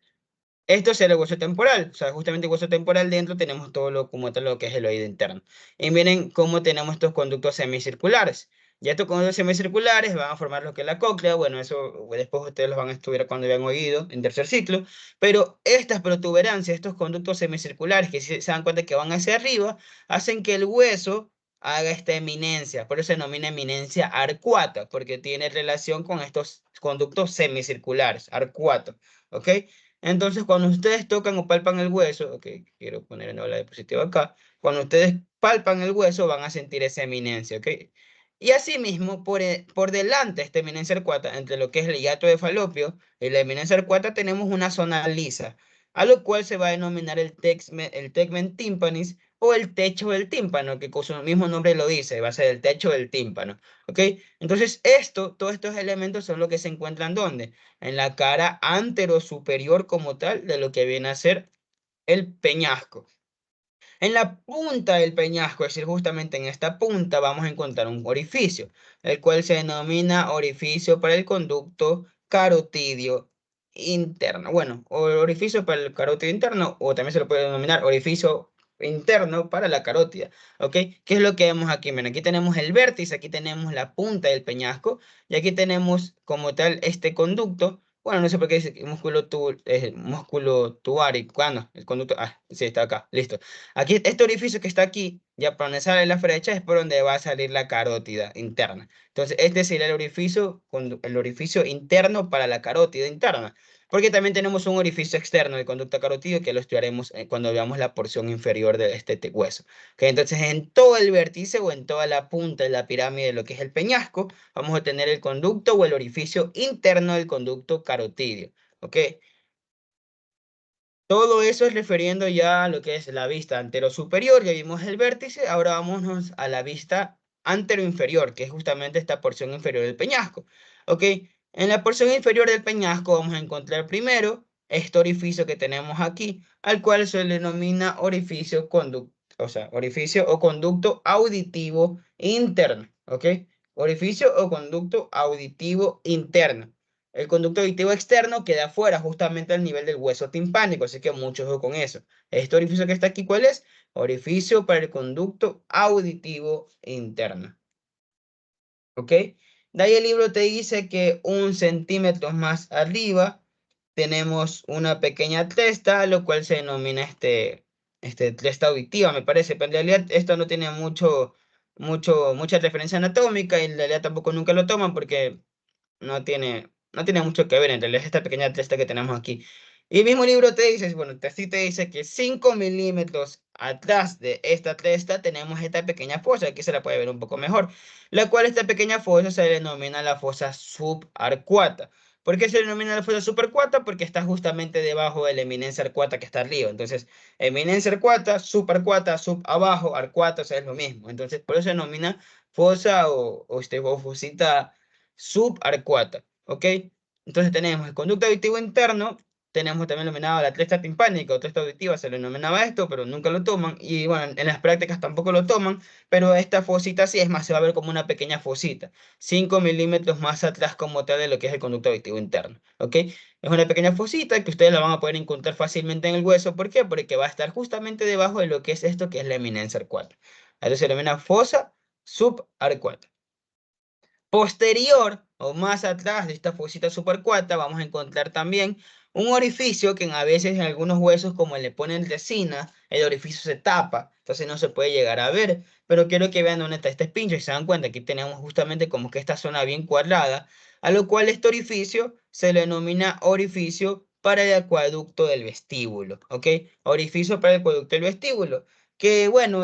Esto es el hueso temporal, o sea, justamente el hueso temporal dentro tenemos todo como tal lo que es el oído interno. Y miren cómo tenemos estos conductos semicirculares. Ya estos conductos semicirculares van a formar lo que es la cóclea, bueno, eso después ustedes los van a estudiar cuando vean oído en tercer ciclo, pero estas protuberancias, estos conductos semicirculares que si se dan cuenta que van hacia arriba, hacen que el hueso haga esta eminencia, por eso se denomina eminencia arcuata, porque tiene relación con estos conductos semicirculares, arcuato, ¿ok? Entonces, cuando ustedes tocan o palpan el hueso, ok, quiero poner en la diapositiva acá, cuando ustedes palpan el hueso van a sentir esa eminencia, ok. Y asimismo, por delante de esta eminencia arcuata, entre lo que es el hiato de falopio y la eminencia arcuata, tenemos una zona lisa, a lo cual se va a denominar el tegmen tympanis o el techo del tímpano, que con su mismo nombre lo dice, va a ser el techo del tímpano, ok. Entonces, todos estos elementos son los que se encuentran ¿dónde? En la cara antero superior como tal de lo que viene a ser el peñasco. En la punta del peñasco, es decir, justamente en esta punta, vamos a encontrar un orificio, el cual se denomina orificio para el conducto carotidio interno. Bueno, o orificio para el carótido interno, o también se lo puede denominar orificio interno para la carótida. ¿Ok? ¿Qué es lo que vemos aquí? Miren, aquí tenemos el vértice, aquí tenemos la punta del peñasco, y aquí tenemos como tal este conducto. Bueno, no sé por qué dice músculo tubárico. Ah, no, el conducto. Ah, sí, está acá. Listo. Aquí, este orificio que está aquí, ya por donde sale la flecha, es por donde va a salir la carótida interna. Entonces, este sería el orificio interno para la carótida interna. Porque también tenemos un orificio externo del conducto carotídeo que lo estudiaremos cuando veamos la porción inferior de este hueso. ¿Okay? Entonces, en todo el vértice o en toda la punta de la pirámide de lo que es el peñasco, vamos a tener el conducto o el orificio interno del conducto carotídeo. ¿Ok? Todo eso es refiriendo ya a lo que es la vista anterosuperior. Ya vimos el vértice, ahora vámonos a la vista anteroinferior, que es justamente esta porción inferior del peñasco. ¿Ok? En la porción inferior del peñasco vamos a encontrar primero este orificio que tenemos aquí, al cual se le denomina orificio orificio o conducto auditivo interno. ¿Ok? Orificio o conducto auditivo interno. El conducto auditivo externo queda afuera, justamente al nivel del hueso timpánico, así que mucho ojo con eso. Este orificio que está aquí, ¿cuál es? Orificio para el conducto auditivo interno. ¿Ok? De ahí el libro te dice que 1 centímetro más arriba tenemos una pequeña cresta, lo cual se denomina cresta auditiva, me parece, pero en realidad esto no tiene mucha referencia anatómica y en realidad tampoco nunca lo toman porque no tiene mucho que ver, en realidad es esta pequeña cresta que tenemos aquí. Y el mismo libro te dice, bueno, sí te dice que 5 milímetros atrás de esta cresta tenemos esta pequeña fosa, aquí se la puede ver un poco mejor, la cual esta pequeña fosa se denomina la fosa subarcuata. ¿Por qué se denomina la fosa subarcuata? Porque está justamente debajo de la eminencia arcuata que está arriba. Entonces, eminencia arcuata, sub abajo, arcuata, o sea, es lo mismo. Entonces, por eso se denomina fosa o fosita subarcuata, ¿ok? Entonces tenemos el conducto auditivo interno, tenemos también denominado la cresta timpánica o cresta auditiva, se le denominaba esto, pero nunca lo toman, y bueno, en las prácticas tampoco lo toman, pero esta fosita sí, es más, se va a ver como una pequeña fosita, 5 milímetros más atrás como tal de lo que es el conducto auditivo interno, ¿ok? Es una pequeña fosita que ustedes la van a poder encontrar fácilmente en el hueso, ¿por qué? Porque va a estar justamente debajo de lo que es esto, que es la eminencia arcuata. Entonces se denomina fosa subarcuata. Posterior o más atrás de esta fosita supercuata vamos a encontrar también un orificio que a veces en algunos huesos, como le ponen resina, el orificio se tapa, entonces no se puede llegar a ver. Pero quiero que vean dónde está este pincho y se dan cuenta que aquí tenemos justamente como que esta zona bien cuadrada, a lo cual este orificio se le denomina orificio para el acueducto del vestíbulo, ¿ok? Orificio para el acueducto del vestíbulo, que bueno,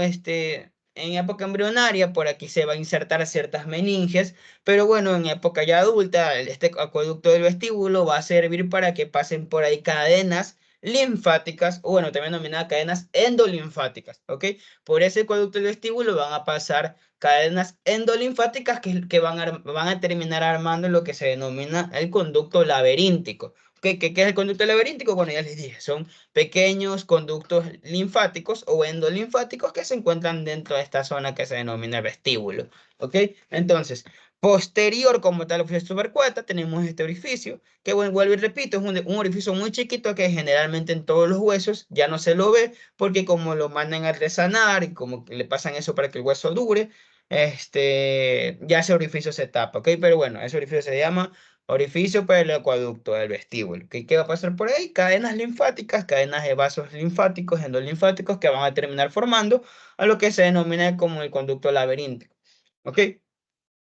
en época embrionaria por aquí se va a insertar ciertas meninges, pero bueno, en época ya adulta, este acueducto del vestíbulo va a servir para que pasen por ahí cadenas linfáticas, o bueno, también denominadas cadenas endolinfáticas, ¿ok? Por ese acueducto del vestíbulo van a pasar cadenas endolinfáticas que van a terminar armando lo que se denomina el conducto laberíntico. ¿Qué es el conducto laberíntico? Bueno, ya les dije, son pequeños conductos linfáticos o endolinfáticos que se encuentran dentro de esta zona que se denomina vestíbulo, ¿ok? Entonces, posterior como tal orificio supercuata, tenemos este orificio, que bueno, vuelvo y repito, es un orificio muy chiquito que generalmente en todos los huesos ya no se lo ve, porque como lo mandan a resanar y como que le pasan eso para que el hueso dure, ya ese orificio se tapa, ¿ok? Pero bueno, ese orificio se llama orificio para el acueducto del vestíbulo. ¿Qué va a pasar por ahí? Cadenas linfáticas, cadenas de vasos linfáticos, endolinfáticos que van a terminar formando a lo que se denomina como el conducto laberíntico, ¿ok?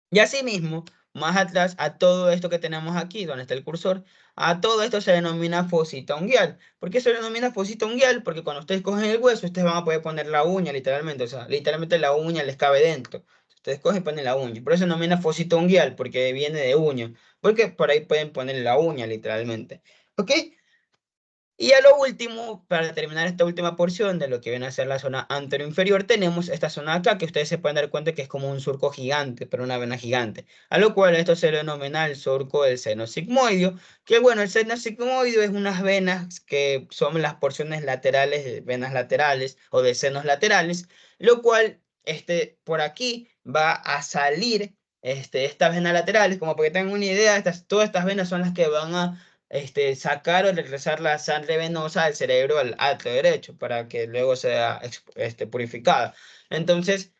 Y asimismo, más atrás, a todo esto que tenemos aquí, donde está el cursor, a todo esto se denomina fosita unguial. ¿Por qué se denomina fosita unguial? Porque cuando ustedes cogen el hueso, ustedes van a poder poner la uña, literalmente. O sea, literalmente la uña les cabe dentro. Ustedes cogen y ponen la uña. Por eso se denomina fosita unguial, porque viene de uña. Porque por ahí pueden poner la uña, literalmente. ¿Ok? Y a lo último, para terminar esta última porción de lo que viene a ser la zona anteroinferior, tenemos esta zona acá que ustedes se pueden dar cuenta que es como un surco gigante, pero una vena gigante. A lo cual esto se le denomina el surco del seno sigmoideo, que bueno, el seno sigmoideo es unas venas que son las porciones laterales de venas laterales o de senos laterales, lo cual por aquí va a salir estas venas laterales, como para que tengan una idea, todas estas venas son las que van a sacar o regresar la sangre venosa del cerebro al atrio derecho para que luego sea purificada. Entonces,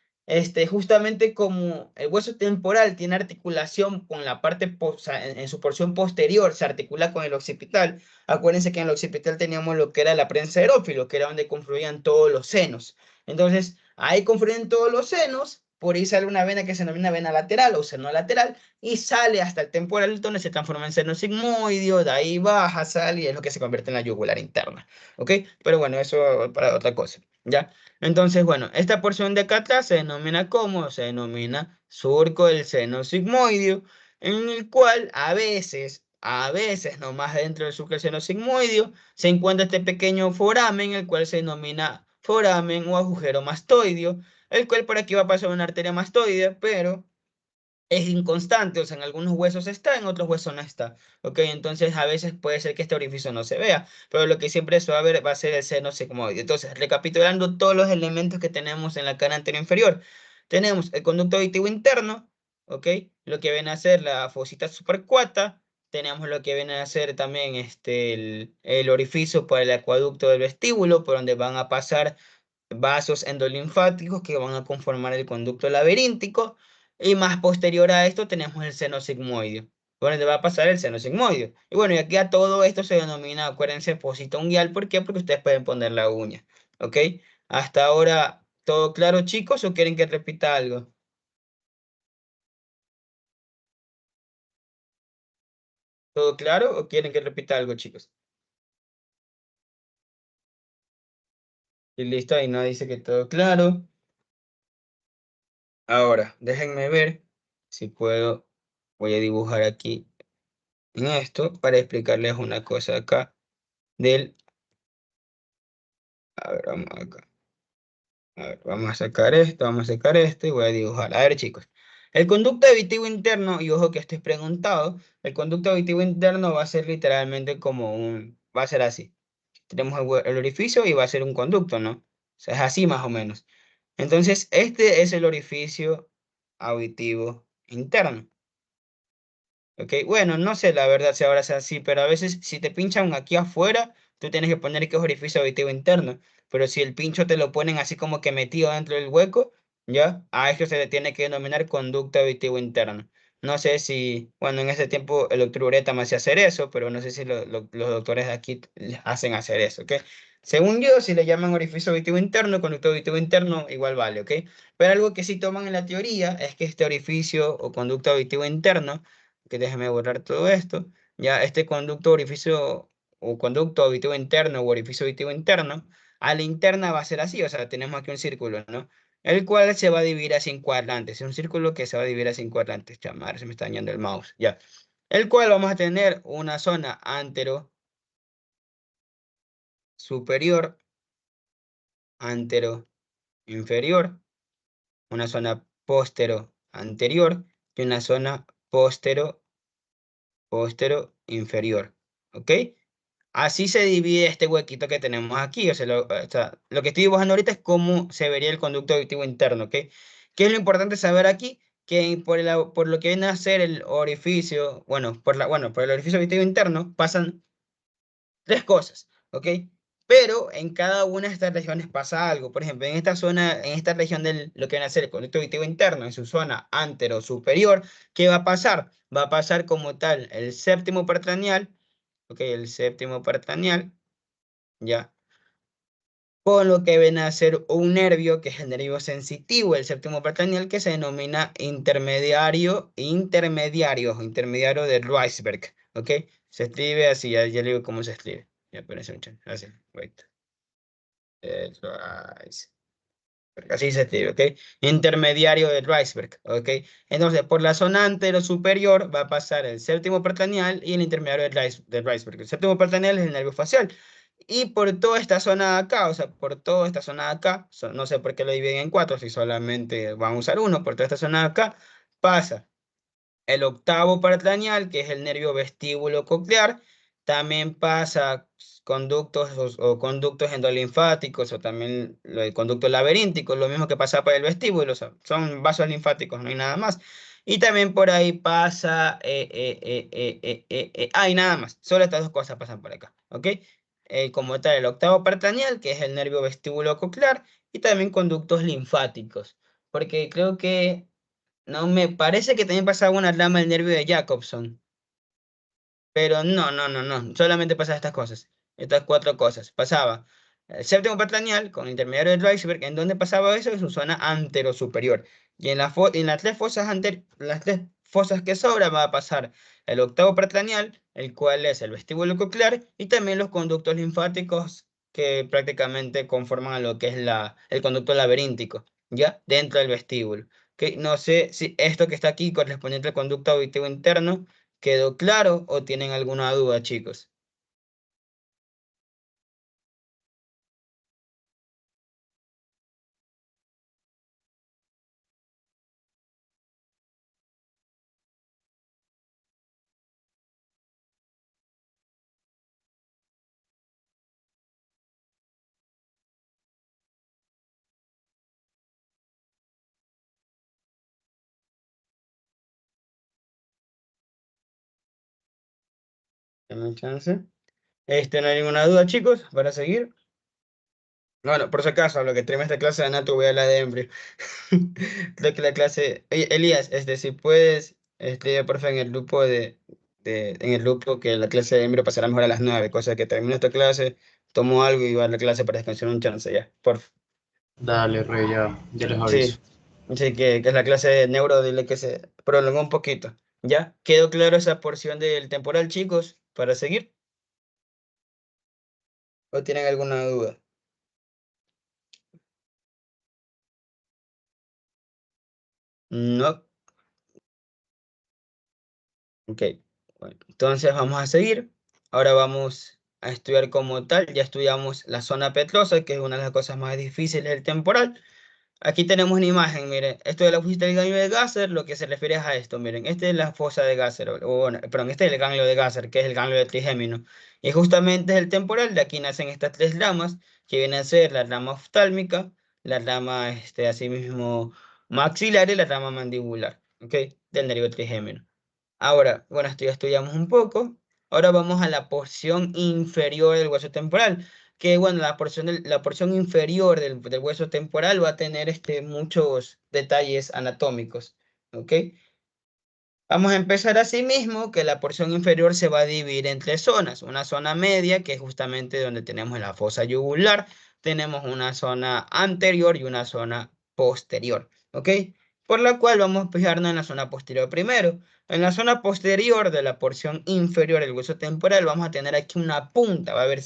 justamente como el hueso temporal tiene articulación con la parte, en su porción posterior, se articula con el occipital. Acuérdense que en el occipital teníamos lo que era la prensa aerófilo, que era donde confluían todos los senos. Entonces, ahí confluyen todos los senos por ahí sale una vena que se denomina vena lateral o seno lateral, y sale hasta el temporal, donde se transforma en seno sigmoideo, de ahí baja, sale, y es lo que se convierte en la yugular interna, ¿ok? Pero bueno, eso para otra cosa, ¿ya? Entonces, bueno, esta porción de acá atrás se denomina como, se denomina surco del seno sigmoideo, en el cual a veces, nomás dentro del surco del seno sigmoideo, se encuentra este pequeño foramen, el cual se denomina foramen o agujero mastoideo, el cual por aquí va a pasar una arteria mastoide, pero es inconstante, o sea, en algunos huesos está, en otros huesos no está, ¿ok? Entonces a veces puede ser que este orificio no se vea, pero lo que siempre se va a ver va a ser el seno sigmoide. Entonces, recapitulando todos los elementos que tenemos en la cara anterior inferior, tenemos el conducto auditivo interno, ¿ok? Lo que viene a ser la fosita supercuata, tenemos lo que viene a ser también el orificio para el acueducto del vestíbulo, por donde van a pasar vasos endolinfáticos que van a conformar el conducto laberíntico, y más posterior a esto tenemos el seno sigmoideo, por donde va a pasar el seno sigmoideo. Y bueno, y aquí a todo esto se denomina, acuérdense, fosita unguial. ¿Por qué? Porque ustedes pueden poner la uña, ¿ok? Hasta ahora, ¿todo claro, chicos, o quieren que repita algo? ¿Todo claro o quieren que repita algo, chicos? Y listo, ahí no dice que todo claro. Ahora, déjenme ver si puedo, voy a dibujar aquí en esto para explicarles una cosa acá del, a ver, vamos acá, a ver, vamos a sacar esto, vamos a sacar esto y voy a dibujar. A ver, chicos, el conducto auditivo interno, y ojo que esto es preguntado, el conducto auditivo interno va a ser literalmente como va a ser así. Tenemos el orificio y va a ser un conducto, ¿no? O sea, es así más o menos. Entonces, este es el orificio auditivo interno. Ok, bueno, no sé la verdad si ahora es así, pero a veces si te pinchan aquí afuera, tú tienes que poner que es orificio auditivo interno. Pero si el pincho te lo ponen así como que metido dentro del hueco, ¿ya? A esto se le tiene que denominar conducto auditivo interno. No sé si, bueno, en ese tiempo el doctor Ureta me hacía hacer eso, pero no sé si los doctores de aquí les hacen hacer eso, ¿ok? Según yo, si le llaman orificio auditivo interno, conducto auditivo interno, igual vale, ¿ok? Pero algo que sí toman en la teoría es que este orificio o conducto auditivo interno, que déjeme borrar todo esto, ya este conducto orificio o conducto auditivo interno o orificio auditivo interno, a la interna va a ser así, o sea, tenemos aquí un círculo, ¿no? El cual se va a dividir así en cuadrantes, es un círculo que se va a dividir así en cuadrantes, chamar, se me está dañando el mouse, ya. El cual vamos a tener una zona antero superior, antero inferior, una zona póstero anterior y una zona póstero inferior, ¿ok? Así se divide este huequito que tenemos aquí. O sea, lo que estoy dibujando ahorita es cómo se vería el conducto auditivo interno, ¿ok? ¿Qué es lo importante saber aquí? Que por lo que viene a ser el orificio, por el orificio auditivo interno pasan tres cosas, ¿ok? Pero en cada una de estas regiones pasa algo. Por ejemplo, en esta zona, en esta región de lo que viene a ser el conducto auditivo interno, en su zona antero superior, ¿qué va a pasar? Va a pasar como tal el séptimo percranial, ¿ok? El séptimo percranial, ya, con lo que viene a ser un nervio, que es el nervio sensitivo, el séptimo percranial, que se denomina intermediario de Reisberg, ¿ok? Se escribe así, ya le digo cómo se escribe. Ya, espérense un chance, así, wait. Reisberg. Así se escribe, ¿ok? Intermediario de Reisberg, ¿ok? Entonces, por la zona antero superior va a pasar el séptimo percranial y el intermediario de Reisberg. El séptimo percranial es el nervio facial. Y por toda esta zona de acá, o sea, por toda esta zona de acá, no sé por qué lo dividen en cuatro, si solamente van a usar uno, por toda esta zona de acá, pasa el octavo percranial, que es el nervio vestíbulo coclear. También pasa conductos o conductos endolinfáticos, o también el conducto laberíntico, lo mismo que pasa por el vestíbulo, o sea, son vasos linfáticos, no hay nada más. Y también por ahí pasa, y nada más, solo estas dos cosas pasan por acá, ¿ok? Como tal, el octavo percranial, que es el nervio vestíbulo coclear, y también conductos linfáticos, porque creo que no, me parece que también pasaba una rama del nervio de Jacobson, pero no, solamente pasaba estas cosas, estas cuatro cosas. Pasaba el séptimo percranial con el intermediario de Reisberg. ¿En dónde pasaba eso? En su zona anterosuperior. Y en las las tres fosas que sobran va a pasar el octavo percraneal, el cual es el vestíbulo coclear, y también los conductos linfáticos que prácticamente conforman a lo que es el conducto laberíntico, ¿ya? Dentro del vestíbulo. ¿Ok? No sé si esto que está aquí, correspondiente al conducto auditivo interno, quedó claro o tienen alguna duda, chicos. Dame un chance. No hay ninguna duda, chicos, para seguir. Bueno, por si acaso, lo que termine esta clase de anato voy a la de embrio. Creo que la clase. Oye, Elías, si puedes, porfa, en el grupo que la clase de embrio pasará mejor a las 9, cosa que termino esta clase, tomo algo y voy a la clase para descansar un chance ya, porfa. Dale, Rey, ya les aviso. Sí, sí, que es la clase de neuro, dile que se prolongó un poquito. ¿Ya? ¿Quedó claro esa porción del temporal, chicos? ¿Para seguir? ¿O tienen alguna duda? No. Ok, bueno, entonces vamos a seguir. Ahora vamos a estudiar como tal. Ya estudiamos la zona petrosa, que es una de las cosas más difíciles del temporal. Aquí tenemos una imagen, miren. Esto de la fosa del ganglio de Gasser, lo que se refiere es a esto, miren. Esta es la fosa de Gasser, bueno, perdón, este es el ganglio de Gasser, que es el ganglio de trigémino. Y justamente es el temporal, de aquí nacen estas tres ramas, que vienen a ser la rama oftálmica, la rama, asimismo, maxilar y la rama mandibular, ¿ok? Del nervio trigémino. Ahora, bueno, esto ya estudiamos un poco. Ahora vamos a la porción inferior del hueso temporal. Que bueno, la porción inferior del hueso temporal va a tener muchos detalles anatómicos. ¿Ok? Vamos a empezar así mismo, que la porción inferior se va a dividir en tres zonas. Una zona media, que es justamente donde tenemos la fosa yugular. Tenemos una zona anterior y una zona posterior. ¿Ok? Por la cual vamos a fijarnos en la zona posterior primero. En la zona posterior de la porción inferior del hueso temporal vamos a tener aquí una punta. Va a haber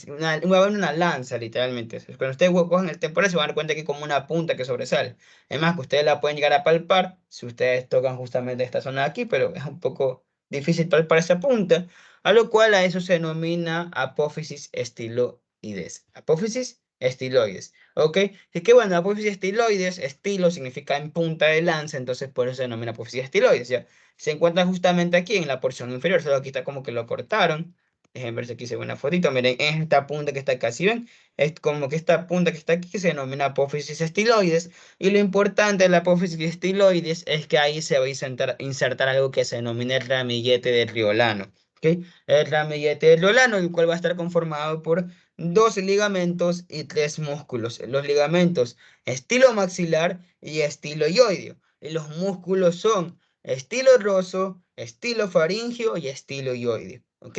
una lanza, literalmente. Cuando ustedes cogen el temporal se van a dar cuenta que hay como una punta que sobresale. Es más, que ustedes la pueden llegar a palpar si ustedes tocan justamente esta zona de aquí, pero es un poco difícil palpar esa punta, a lo cual a eso se denomina apófisis estiloides. Apófisis estiloides, ¿ok? Es que bueno, apófisis estiloides, estilo significa en punta de lanza, entonces por eso se denomina apófisis estiloides, ¿ya? Se encuentra justamente aquí en la porción inferior, solo aquí está como que lo cortaron. Déjenme ver si aquí se ve una fotito, miren, esta punta que está acá, ¿sí ven? Es como que esta punta que está aquí se denomina apófisis estiloides. Y lo importante de la apófisis estiloides es que ahí se va a insertar algo que se denomina el ramillete de Riolano. ¿Ok? El ramillete de Riolano, el cual va a estar conformado por dos ligamentos y tres músculos. Los ligamentos estilo maxilar y estilo ioideo. Y los músculos son estilo roso, estilo faringio y estilo ioideo. ¿Ok?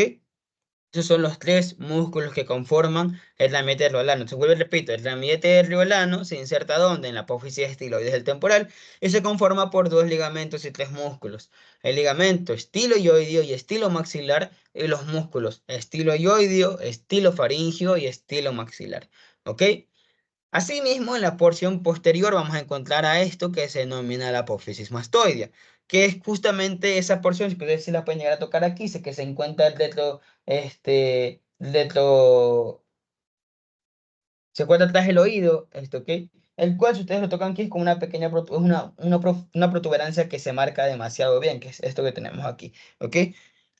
Esos son los tres músculos que conforman el ramillete riolano. Se vuelve, repito, el ramillete riolano se inserta ¿dónde? En la apófisis estiloides del temporal y se conforma por dos ligamentos y tres músculos. El ligamento estiloioideo y estilo maxilar y los músculos estiloioideo, estilo faringio y estilo maxilar. ¿Ok? Asimismo, en la porción posterior vamos a encontrar a esto que se denomina la apófisis mastoidea, que es justamente esa porción, que ustedes sí la pueden llegar a tocar aquí, sé que se encuentra se encuentra atrás del oído, ¿ok? El cual, si ustedes lo tocan aquí, es como una pequeña, una protuberancia que se marca demasiado bien, que es esto que tenemos aquí, ¿ok?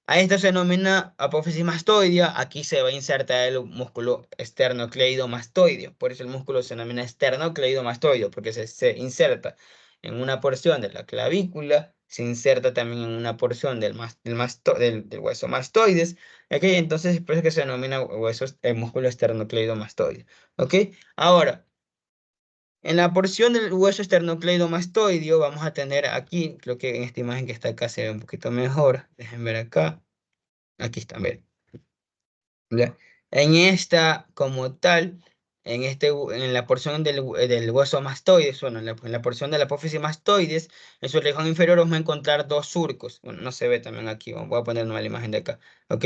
A esto se denomina apófisis mastoidea. Aquí se va a insertar el músculo esternocleidomastoideo. Por eso el músculo se denomina esternocleidomastoideo, porque se inserta en una porción de la clavícula, se inserta también en una porción del hueso mastoides. ¿Ok? Entonces, es por eso que se denomina el músculo esternocleidomastoideo. ¿Ok? Ahora, en la porción del hueso esternocleidomastoideo vamos a tener aquí, creo que en esta imagen que está acá se ve un poquito mejor. Déjenme ver acá. Aquí está, miren. ¿Ya? En esta, como tal, en la porción del hueso mastoides, bueno, en la porción de la apófisis mastoides, en su región inferior vamos a encontrar dos surcos. Bueno, no se ve también aquí, voy a poner una imagen de acá, ¿ok?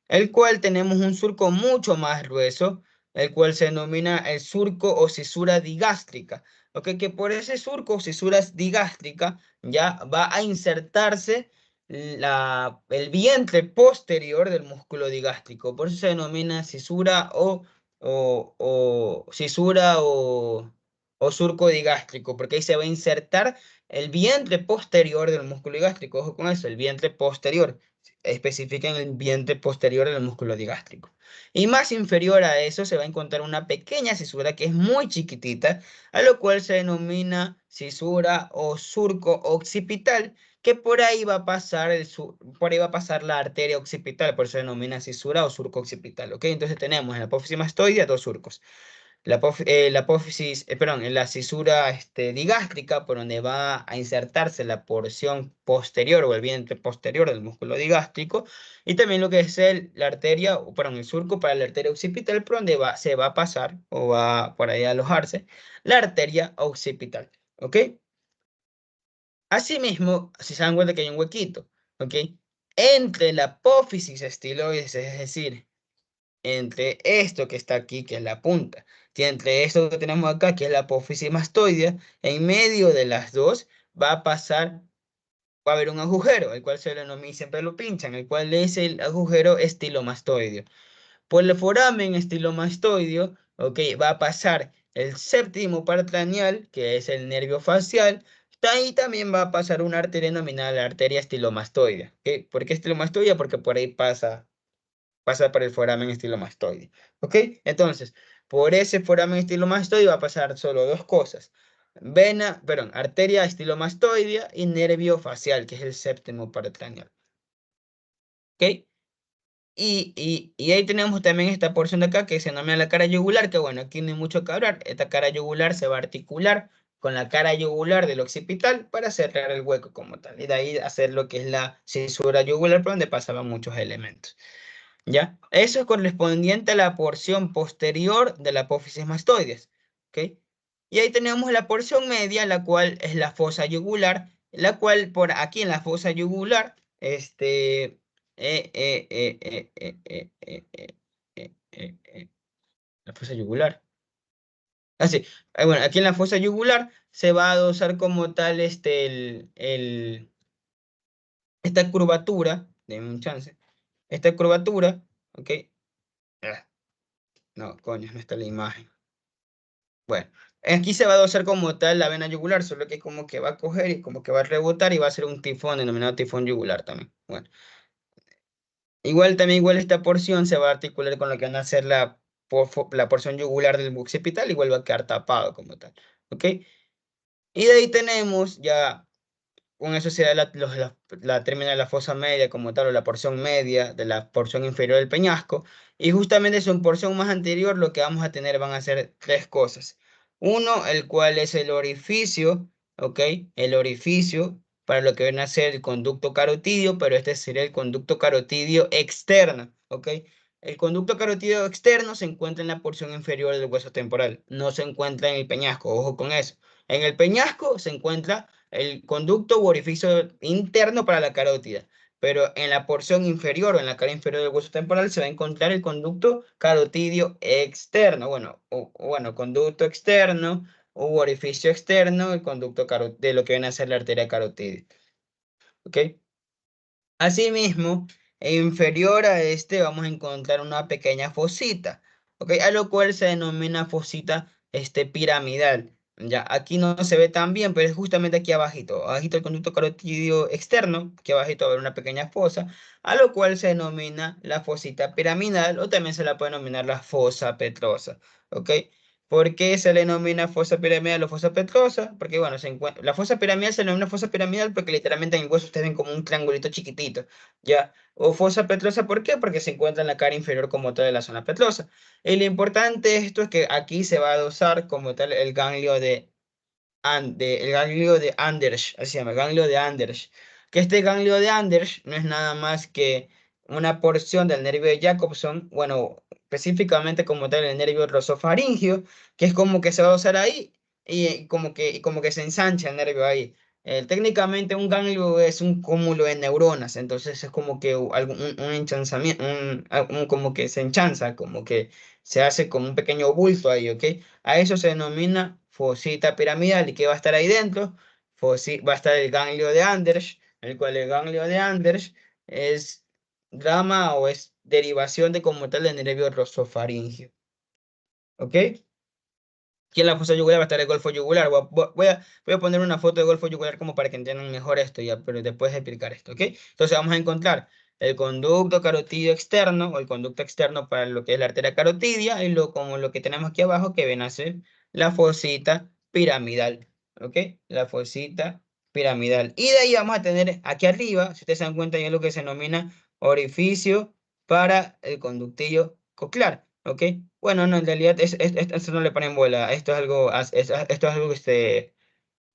El cual tenemos un surco mucho más grueso, el cual se denomina el surco o cisura digástrica, ¿ok? Que por ese surco o cisura digástrica ya va a insertarse el vientre posterior del músculo digástrico, por eso se denomina cisura o cisura o surco digástrico, porque ahí se va a insertar el vientre posterior del músculo digástrico. Ojo con eso, el vientre posterior. Especifica en el vientre posterior del músculo digástrico. Y más inferior a eso se va a encontrar una pequeña cisura que es muy chiquitita, a lo cual se denomina cisura o surco occipital, que por ahí va a pasar por ahí va a pasar la arteria occipital, por eso se denomina cisura o surco occipital, ¿ok? Entonces tenemos en la apófisis mastoidea dos surcos. La apófisis, perdón, en la cisura digástrica, por donde va a insertarse la porción posterior o el vientre posterior del músculo digástrico, y también lo que es la arteria, perdón, el surco para la arteria occipital, por donde se va a pasar o va por ahí a alojarse la arteria occipital, ¿ok? Asimismo, si se dan cuenta que hay un huequito, ¿ok? Entre la apófisis estiloides, es decir, entre esto que está aquí, que es la punta, y entre esto que tenemos acá, que es la apófisis mastoidea, en medio de las dos va a pasar, va a haber un agujero, el cual se lo denomina, siempre lo pinchan, el cual es el agujero estilomastoideo. Por el foramen estilomastoideo, ok, va a pasar el séptimo paratraneal, que es el nervio facial, y también va a pasar una arteria denominada la arteria estilomastoidea. ¿Ok? ¿Por qué estilomastoidea? Porque por ahí pasa por el foramen estilomastoide. ¿Ok? Entonces, por ese foramen estilomastoide va a pasar solo dos cosas. Arteria estilomastoidea y nervio facial, que es el séptimo paratraneal. ¿Ok? Y ahí tenemos también esta porción de acá que se denomina la cara yugular, que bueno, aquí no hay mucho que hablar. Esta cara yugular se va a articular con la cara yugular del occipital para cerrar el hueco como tal. Y de ahí hacer lo que es la cisura yugular, por donde pasaban muchos elementos. ¿Ya? Eso es correspondiente a la porción posterior de la apófisis mastoides. ¿Ok? Y ahí tenemos la porción media, la cual es la fosa yugular, la cual por aquí en la fosa yugular, la fosa yugular. Así, bueno, aquí en la fosa yugular se va a dosar como tal esta curvatura, denme un chance, esta curvatura, ¿ok? No, coño, no está la imagen. Bueno, aquí se va a dosar como tal la vena yugular, solo que como que va a coger y como que va a rebotar y va a ser un tifón denominado tifón yugular también. Bueno, igual esta porción se va a articular con lo que van a ser la porción yugular del occipital, igual va a quedar tapado como tal. ¿Ok? Y de ahí tenemos ya, con eso se da la termina de la fosa media como tal, o la porción media de la porción inferior del peñasco. Y justamente en su porción más anterior lo que vamos a tener van a ser tres cosas. Uno, el cual es el orificio, ¿ok? El orificio para lo que viene a ser el conducto carotidio, pero este sería el conducto carotidio externo, ¿ok? El conducto carotidio externo se encuentra en la porción inferior del hueso temporal, no se encuentra en el peñasco, ojo con eso. En el peñasco se encuentra el conducto u orificio interno para la carótida, pero en la porción inferior o en la cara inferior del hueso temporal se va a encontrar el conducto carotidio externo, bueno, conducto externo u orificio externo, el conducto de lo que viene a ser la arteria carotidia. ¿Ok? Asimismo, inferior a este vamos a encontrar una pequeña fosita, ¿ok? A lo cual se denomina fosita piramidal. Ya, aquí no se ve tan bien, pero es justamente aquí abajito, abajito el conducto carotidio externo, aquí abajito va a haber una pequeña fosa, a lo cual se denomina la fosita piramidal o también se la puede denominar la fosa petrosa, ¿ok? ¿Por qué se le denomina fosa piramidal o fosa petrosa? Porque, bueno, la fosa piramidal se denomina fosa piramidal porque literalmente en el hueso ustedes ven como un triangulito chiquitito, ¿ya? O fosa petrosa, ¿por qué? Porque se encuentra en la cara inferior como tal de la zona petrosa. Y lo importante de esto es que aquí se va a dosar como tal el ganglio el ganglio de Anders, así se llama, el ganglio de Anders. Que este ganglio de Anders no es nada más que una porción del nervio de Jacobson, bueno, específicamente como tal el nervio rosofaringio, que es como que se va a usar ahí y como que se ensancha el nervio ahí. Técnicamente un ganglio es un cúmulo de neuronas, entonces es como que un enchanzamiento, como que se enchanza, como que se hace como un pequeño bulto ahí, ¿ok? A eso se denomina fosita piramidal. ¿Y qué va a estar ahí dentro? Va a estar el ganglio de Anders, el cual el ganglio de Anders es rama o es derivación de como tal del nervio rosofaringio. ¿Ok? Aquí en la fosa yugular va a estar el golfo yugular. Voy a poner una foto de golfo yugular como para que entiendan mejor esto ya, pero después de explicar esto, ¿ok? Entonces vamos a encontrar el conducto carotidio externo o el conducto externo para lo que es la arteria carotidia y como lo que tenemos aquí abajo que viene a ser la fosita piramidal, ¿ok? La fosita piramidal. Y de ahí vamos a tener aquí arriba, si ustedes se dan cuenta, ya lo que se denomina orificio para el conductillo coclear. ¿Ok? Bueno, no, en realidad esto no le ponen bola. Esto es algo, esto es algo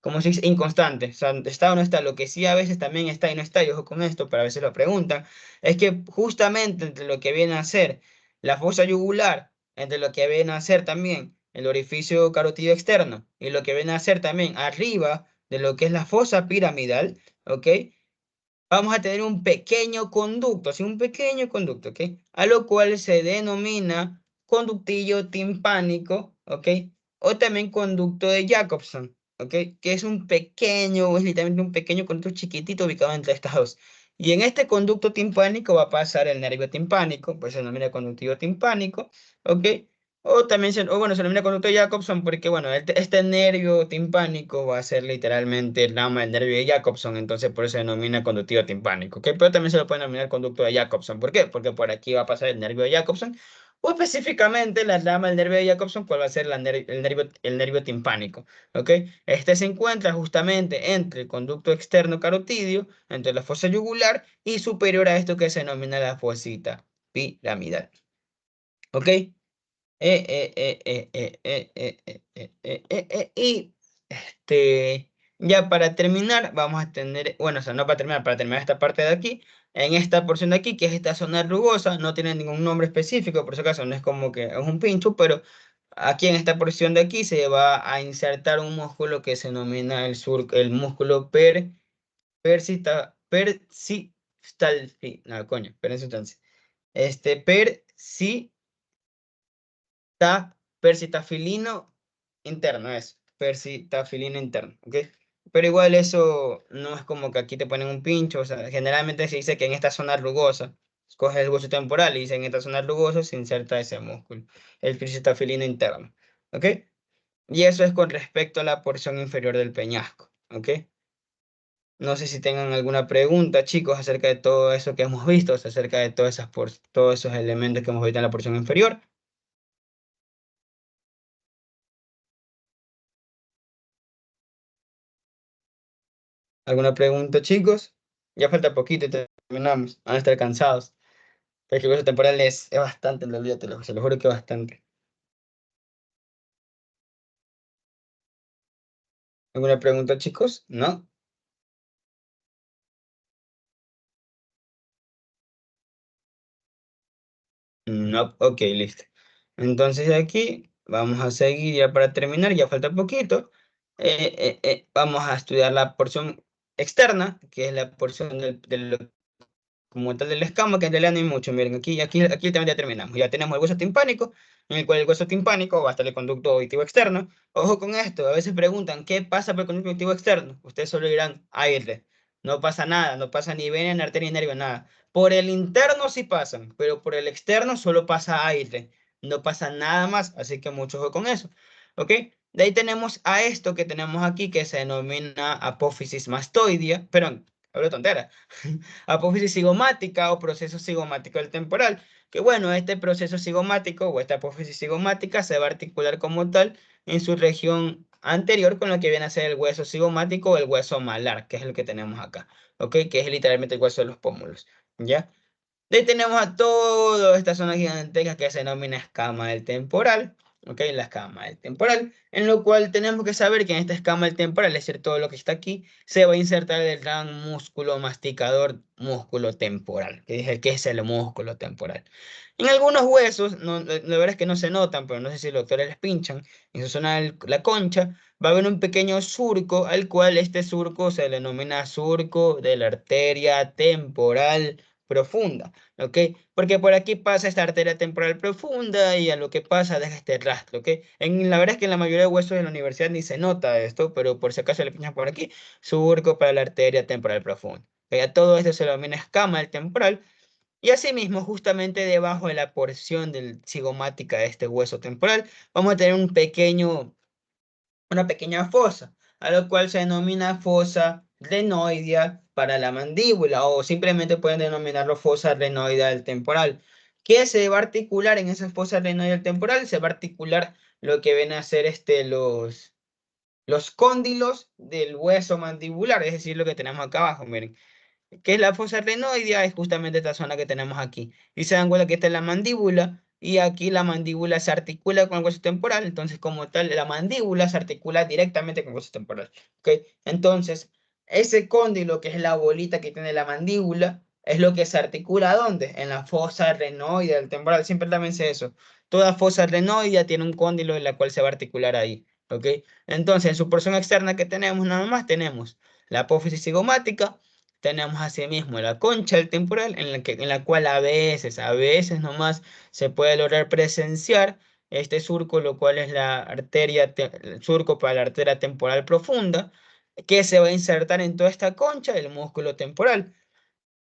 como si dice, inconstante. O sea, está o no está. Lo que sí a veces también está y no está, y ojo con esto, para veces lo preguntan, es que justamente entre lo que viene a ser la fosa yugular, entre lo que viene a ser también el orificio carotidio externo, y lo que viene a ser también arriba de lo que es la fosa piramidal, ¿ok? Vamos a tener un pequeño conducto, así un pequeño conducto, ¿ok? A lo cual se denomina conductillo timpánico, ¿ok? O también conducto de Jacobson, ¿ok? Que es un pequeño, es literalmente un pequeño conducto chiquitito ubicado entre estas dos. Y en este conducto timpánico va a pasar el nervio timpánico, pues se denomina conductillo timpánico, ¿ok? O también, bueno, se denomina conducto de Jacobson porque, bueno, este nervio timpánico va a ser literalmente el rama del nervio de Jacobson, entonces por eso se denomina conductivo timpánico, ¿ok? Pero también se lo puede denominar conducto de Jacobson. ¿Por qué? Porque por aquí va a pasar el nervio de Jacobson, o específicamente la rama del nervio de Jacobson, cuál va a ser el nervio timpánico, ¿ok? Este se encuentra justamente entre el conducto externo carotidio, entre la fosa yugular y superior a esto que se denomina la fosita piramidal, ¿ok? Y ya para terminar, vamos a tener, bueno, o sea, no para terminar esta parte de aquí, en esta porción de aquí, que es esta zona rugosa, no tiene ningún nombre específico, por si acaso no es como que es un pincho, pero aquí en esta porción de aquí se va a insertar un músculo que se denomina el músculo no, coño, espérense entonces, persitafilino interno, es persitafilino interno, ¿ok? Pero igual eso no es como que aquí te ponen un pincho, o sea, generalmente se dice que en esta zona rugosa, coges el hueso temporal y dice en esta zona rugosa se inserta ese músculo, el persitafilino interno, ¿ok? Y eso es con respecto a la porción inferior del peñasco, ¿ok? No sé si tengan alguna pregunta, chicos, acerca de todo eso que hemos visto, o sea, acerca de todos esos elementos que hemos visto en la porción inferior. ¿Alguna pregunta, chicos? Ya falta poquito y terminamos. Van a estar cansados. Pero es que el curso temporal es bastante, en realidad, se lo juro que es bastante. ¿Alguna pregunta, chicos? ¿No? No, ok, listo. Entonces aquí vamos a seguir ya para terminar, ya falta poquito. Vamos a estudiar la porción externa, que es la porción del como tal del escama, que en realidad no hay mucho. Miren, aquí también ya terminamos. Ya tenemos el hueso timpánico, en el cual el hueso timpánico va a estar el conducto auditivo externo. Ojo con esto, a veces preguntan, ¿qué pasa por el conducto auditivo externo? Ustedes solo dirán aire. No pasa nada, no pasa ni vena, ni arteria, ni nervio, nada. Por el interno sí pasan, pero por el externo solo pasa aire. No pasa nada más, así que mucho ojo con eso. ¿Ok? De ahí tenemos a esto que tenemos aquí, que se denomina apófisis mastoidea. Perdón, hablo tontera. Apófisis cigomática o proceso cigomático del temporal. Que bueno, este proceso cigomático o esta apófisis cigomática se va a articular como tal en su región anterior con lo que viene a ser el hueso cigomático o el hueso malar, que es el que tenemos acá, ¿ok? Que es literalmente el hueso de los pómulos, ¿ya? De ahí tenemos a toda esta zona gigantesca que se denomina escama del temporal, ¿ok? La escama del temporal, en lo cual tenemos que saber que en esta escama del temporal, es decir, todo lo que está aquí, se va a insertar el gran músculo masticador, músculo temporal, que dije que es el músculo temporal. En algunos huesos, la verdad es que no se notan, pero no sé si los doctores les pinchan, en su zona de la concha, va a haber un pequeño surco, al cual este surco se le denomina surco de la arteria temporal profunda, ¿ok? Porque por aquí pasa esta arteria temporal profunda y a lo que pasa deja este rastro, ¿ok? La verdad es que en la mayoría de huesos de la universidad ni se nota esto, pero por si acaso le pinchan por aquí, surco para la arteria temporal profunda. ¿Ok? A todo esto se lo denomina escama del temporal y asimismo, justamente debajo de la porción del cigomática de este hueso temporal, vamos a tener una pequeña fosa, a lo cual se denomina fosa renoidea para la mandíbula o simplemente pueden denominarlo fosa renoidea del temporal. ¿Qué se va a articular en esa fosa renoidea del temporal? Se va a articular lo que ven a ser los cóndilos del hueso mandibular, es decir, lo que tenemos acá abajo, miren. ¿Qué es la fosa renoidea? Es justamente esta zona que tenemos aquí. Y se dan cuenta que esta es la mandíbula y aquí la mandíbula se articula con el hueso temporal. Entonces, como tal, la mandíbula se articula directamente con el hueso temporal. ¿Ok? Entonces, ese cóndilo, que es la bolita que tiene la mandíbula, es lo que se articula ¿dónde? En la fosa renoidea del temporal. Siempre también sé eso. Toda fosa renoidea tiene un cóndilo en la cual se va a articular ahí. ¿Ok? Entonces, en su porción externa que tenemos, nada más tenemos la apófisis cigomática. Tenemos asimismo la concha del temporal, en la cual a veces nomás se puede lograr presenciar este surco, lo cual es el surco para la arteria temporal profunda, que se va a insertar en toda esta concha del músculo temporal.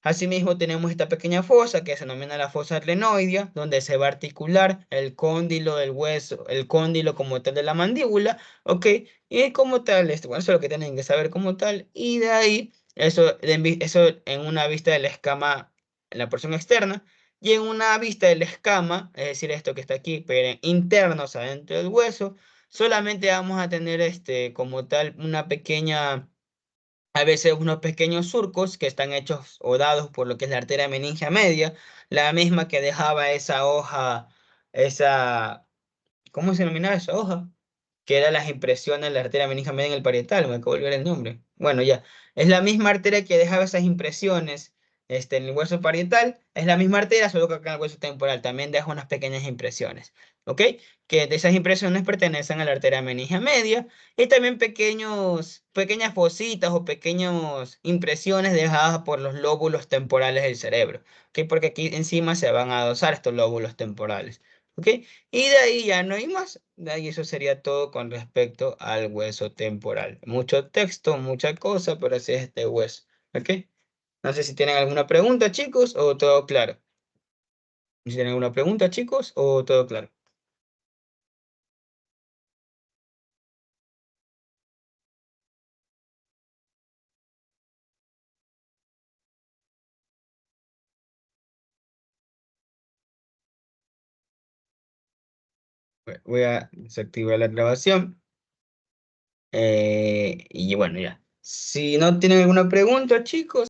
Asimismo, tenemos esta pequeña fosa que se denomina la fosa renoidea, donde se va a articular el cóndilo del hueso, el cóndilo como tal de la mandíbula, ¿ok? Y como tal, bueno, eso es lo que tienen que saber como tal, y de ahí, eso en una vista de la escama en la porción externa, y en una vista de la escama, es decir, esto que está aquí, pero internos adentro del hueso, solamente vamos a tener como tal una pequeña a veces unos pequeños surcos que están hechos o dados por lo que es la arteria meningia media, la misma que dejaba esa hoja, esa, ¿cómo se denomina esa hoja? Que eran las impresiones de la arteria meningia media en el parietal, me acabo de olvidar el nombre. Bueno, ya, es la misma arteria que dejaba esas impresiones en el hueso parietal, es la misma arteria, solo que acá en el hueso temporal también deja unas pequeñas impresiones, ¿ok? Que de esas impresiones pertenecen a la arteria meningia media y también pequeñas fositas o pequeñas impresiones dejadas por los lóbulos temporales del cerebro, ¿ok? Porque aquí encima se van a adosar estos lóbulos temporales, ¿ok? Y de ahí ya no hay más. De ahí eso sería todo con respecto al hueso temporal. Mucho texto, mucha cosa, pero así es este hueso. ¿Ok? No sé si tienen alguna pregunta, chicos, o todo claro. Si tienen alguna pregunta, chicos, o todo claro. Voy a desactivar la grabación. Y bueno, ya. Si no tienen alguna pregunta, chicos.